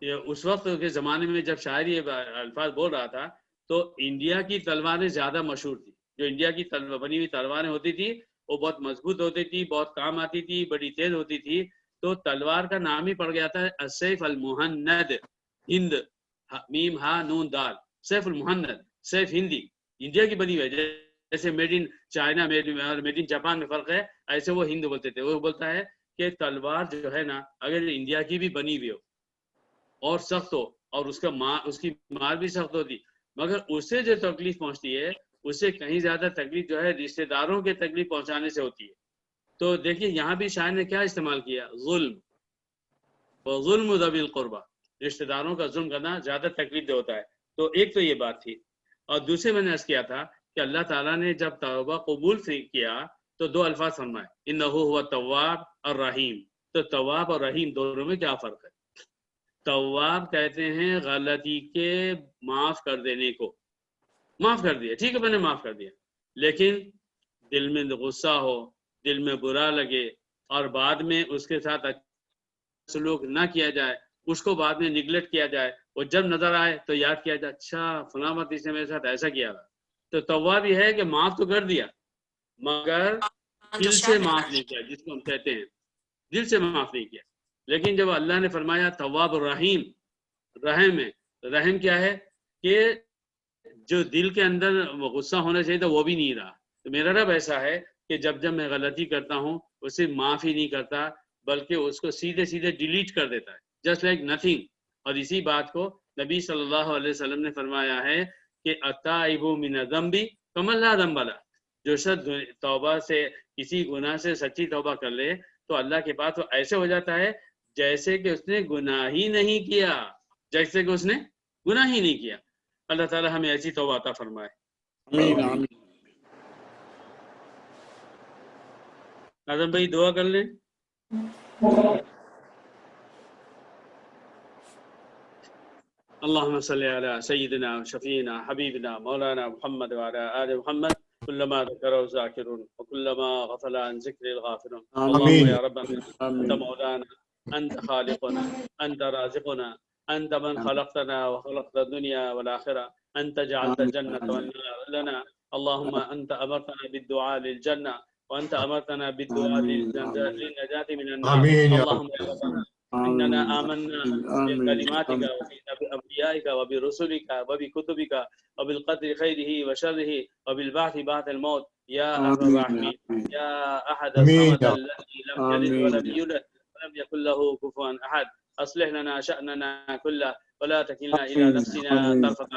اس وقت کے زمانے میں جب شاعر یہ الفاظ بول رہا تھا تو انڈیا کی تلواریں زیادہ مشہور تھی. جو انڈیا کی بنی ہوئی تلواریں ہوتی تھی وہ بہت مضبوط ہوتی تھی، بہت کام آتی تھی، بڑی تیز ہوتی تھی. تو تلوار کا نام ہی پڑ گیا تھا السیف المہند، ہند میم ہا نون دال، سیف المہند، سیف ہندی، انڈیا کی بنی ہوئی. جیسے made in China made in Japan میں فرق ہے، ایسے وہ ہند بولتے تھے. وہ بولتا ہے کہ تلوار جو ہے نا اگر انڈیا کی بھی بنی ہوئی ہو اور سخت ہو اور اس کی مار بھی سخت ہوتی، مگر اس سے جو تکلیف پہنچتی ہے اس سے کہیں زیادہ تکلیف جو ہے رشتے داروں کے تکلیف پہنچانے سے ہوتی ہے. تو دیکھیے یہاں بھی شاعر نے کیا استعمال کیا، ظلم، وظلم ذوی القربى، رشتے داروں کا ظلم کرنا زیادہ تکلیف دہ ہوتا ہے. تو ایک تو یہ بات تھی. اور دوسرے میں نے عرض کیا تھا کہ اللہ تعالیٰ نے جب توبہ قبول کیا تو دو الفاظ فرمائے، انہ هو التواب الرحیم. تو تواب اور رحیم دونوں میں کیا فرق ہے؟ تواب کہتے ہیں غلطی کے معاف کر دینے کو، معاف کر دیا، ٹھیک ہے میں نے معاف کر دیا، لیکن دل میں غصہ ہو، دل میں برا لگے اور بعد میں اس کے ساتھ سلوک نہ کیا جائے، اس کو بعد میں نگلیکٹ کیا جائے، وہ جب نظر آئے تو یاد کیا جائے اچھا فلاں وقت اس نے میرے ساتھ ایسا کیا تھا. تو تواب یہ ہے کہ معاف تو کر دیا مگر دل سے معاف نہیں کیا، جس کو ہم کہتے ہیں دل سے معاف نہیں کیا. لیکن جب اللہ نے فرمایا تواب الرحیم، رحم ہے، رحم کیا ہے کہ جو دل کے اندر غصہ ہونا چاہیے تھا وہ بھی نہیں رہا. تو میرا رب ایسا ہے کہ جب میں غلطی کرتا ہوں اسے معاف ہی نہیں کرتا بلکہ اس کو سیدھے سیدھے ڈیلیٹ کر دیتا ہے، جسٹ لائک نتھنگ. اور اسی بات کو نبی صلی اللہ علیہ وسلم نے فرمایا ہے کہ التائب من الذنب کمن لا ذنب لہ، جو شخص توبہ سے کسی گناہ سے سچی توبہ کر لے تو اللہ کے پاس وہ ایسے ہو جاتا ہے جیسے کہ اس نے گناہ ہی نہیں کیا، جیسے کہ اس نے گناہ ہی نہیں کیا. اللہ تعالی ہمیں ایسی توبہ عطا فرمائے. آمین آمین. اعظم بھائی دعا کر لیں. اللهم صل على سيدنا وشفينا حبيبنا مولانا محمد وعلى آل محمد كلما ذكره الذاكرون وكلما غفل عن ذكر الغافلون. اللهم يا ربنا أنت مولانا، أنت خالقنا، أنت رازقنا، أنت من خلقتنا وخلقت الدنيا والآخرة، أنت جعلت الجنة والنار لنا. اللهم أنت أمرتنا بالدعاء للجنة وأنت أمرتنا بالدعاء للنجاة من النار. اللهم يا ربنا إننا آمنا بكلماتك وبأنبيائك وبرسلك وبكتبك وبالقدر خيره وشره وبالبعث بعد الموت يا أرحم الراحمين يا أحد الصمد الذي لم يلد ولم يولد ولم يكن له كفوا أحد. أصلح لنا شأننا كله ولا تكلنا إلى نفسنا طرفة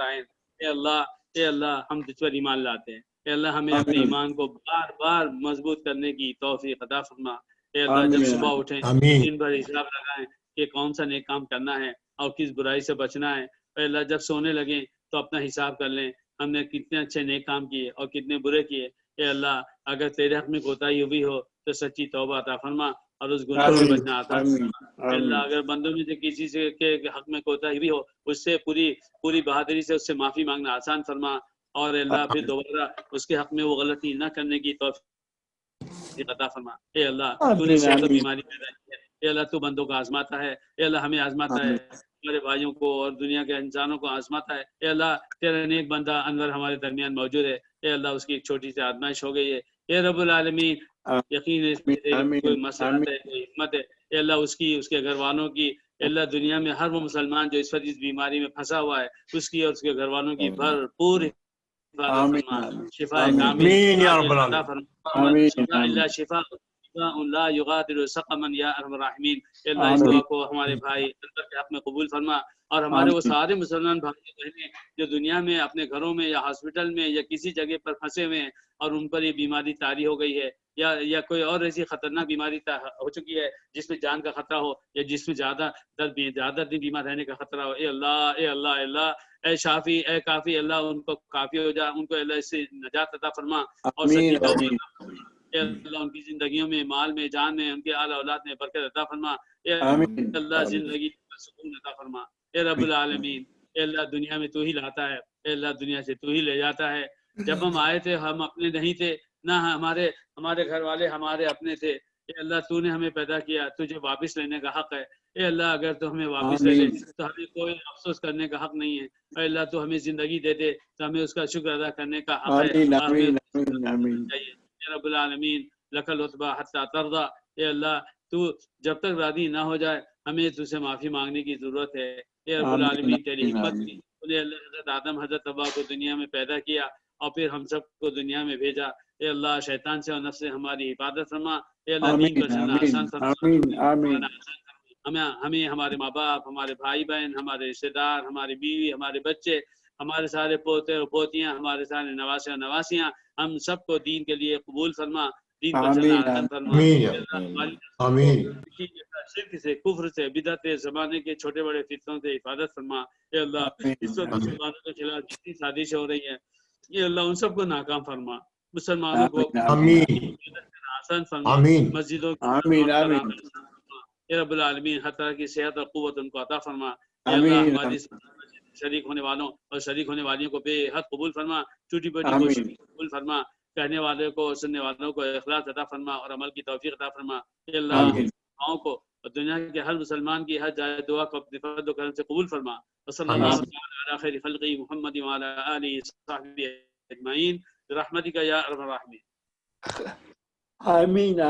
عين. اے اللہ ہم تجھ پر ایمان لاتے ہیں، اے اللہ ہمیں اپنے ایمان کو بار بار مضبوط کرنے کی توفیق عطا فرما. اے اللہ جب صبح اٹھیں دن بھر حساب لگائیں کہ کون سا نیک کام کرنا ہے اور کس برائی سے بچنا ہے. اے اللہ جب سونے لگیں تو اپنا حساب کر لیں ہم نے کتنے اچھے نیک کام کیے اور کتنے برے کیے. اے اللہ اگر تیرے حق میں کوتاہی ہوئی ہو تو سچی توبہ عطا فرما اور اس گناہ سے بچنا عطا فرما. اے اللہ اگر بندوں میں سے کسی سے کے حق میں کوتاہی ہوئی ہو اس سے پوری بہادری سے اس سے معافی مانگنا آسان فرما اور اے اللہ پھر دوبارہ اس کے حق میں وہ غلطی نہ کرنے کی توفیق عطا فرما. اے اللہ تو نے صحت و بیماری پیدا کی ہے، اے اللہ تو بندوں کو آزماتا ہے، اے اللہ ہمیں آزماتا ہے، ہمارے بھائیوں کو اور دنیا کے انسانوں کو آزماتا ہے. اے اللہ تیرا نیک بندہ انور ہمارے درمیان موجود ہے، اے اللہ اس کی ایک چھوٹی سی آزمائش ہو گئی ہے. اے رب العالمین یقین اس میں کوئی مسرت ہے کوئی حکمت ہے. اے اللہ اس کے گھر والوں کی، اے اللہ دنیا میں ہر وہ مسلمان جو اس وقت اس بیماری میں پھنسا ہوا ہے اس کی اور اس کے گھر والوں کی بھرپور شفا کامل عطا فرما. شفا الا شفا لا یغادر سقما یا ارحم الراحمین. اے اللہ اس دعا کو ہمارے بھائی انور کے حق میں قبول فرما اور ہمارے وہ سارے مسلمان بھائی بہنیں جو دنیا میں اپنے گھروں میں یا ہاسپٹل میں یا کسی جگہ پر پھنسے ہوئے ہیں اور ان پر یہ بیماری طاری ہو گئی ہے یا کوئی اور ایسی خطرناک بیماری ہو چکی ہے جس میں جان کا خطرہ ہو یا جس میں زیادہ دن بیمار رہنے کا خطرہ ہو. اے اللہ اے اللہ اے اللہ اے شافی اے کافی، اللہ ان کو کافی ہو جا، ان کو اللہ اس سے نجات عطا فرما اور سچی توبہ اے اللہ ان کی زندگیوں میں، مال میں، جان میں، ان کے آل اولاد میں برکت عطا فرما. اے اللہ زندگی میں سکون عطا فرما. اے رب العالمین، اے اللہ دنیا میں تو ہی لاتا ہے، اے اللہ دنیا سے تو ہی لے جاتا ہے. جب ہم آئے تھے ہم اپنے نہیں تھے، نہ ہمارے گھر والے ہمارے اپنے تھے. اے اللہ تو نے ہمیں پیدا کیا، تجھے واپس لینے کا حق ہے. اے اللہ اگر تو ہمیں واپس لے لے تو ہمیں کوئی افسوس کرنے کا حق نہیں ہے. اے اللہ تو ہمیں زندگی دے دے تو ہمیں اس کا شکر ادا کرنے کا حق ہے. ہمیں چاہیے. اے رب العالمین لک العتبیٰ حتی ترضیٰ. اے اللہ تو جب تک راضی نہ ہو جائے ہمیں تجھ سے معافی مانگنے کی ضرورت ہے. اے رب العالمین تیری حکمت تھی، انہیں اللہ حضرت آدم حضرت حوا کو دنیا میں پیدا کیا اور پھر ہم سب کو دنیا میں بھیجا. اے اللہ شیطان سے اور نفس سے ہماری حفاظت فرما. اے اللہ دین پر چلنا آسان فرما. ہمیں ہمارے ماں باپ، ہمارے بھائی بہن، ہمارے رشتے دار، ہماری بیوی، ہمارے بچے، ہمارے سارے پوتے اور پوتیاں، ہمارے سارے نواسے اور نواسیاں، ہم سب کو دین کے لیے قبول فرما، دین پر چلنا آسان فرما. شرک سے، کفر سے، بدعت، زمانے کے چھوٹے بڑے فتنوں سے حفاظت فرما. اے اللہ اس وقت مسلمانوں کے خلاف جتنی سازشیں ہو رہی ہیں یہ اللہ ان سب کو ناکام فرما. مسلمانوں کو آسان فرما. مسجدوں اے رب العالمین ہر طرح کی صحت اور قوت ان کو عطا فرما. اے اللہ ہماری شریک ہونے والوں اور شریک ہونے والیوں کو بے حد قبول فرما. چھوٹی بڑی کوشش قبول فرما. کہنے والوں کو، سننے والوں کو اخلاص عطا فرما اور عمل کی توفیق عطا فرما. اے اللہ دعاؤں کو اور دنیا کے ہر مسلمان کی ہر جائے دعا کو اپنے فضل و کرم سے قبول فرما. وصلی اللہ علی خیر خلق محمد وعلی آلہ وصحبہ اجمعین برحمتک یا ارحم الراحمین. آمین.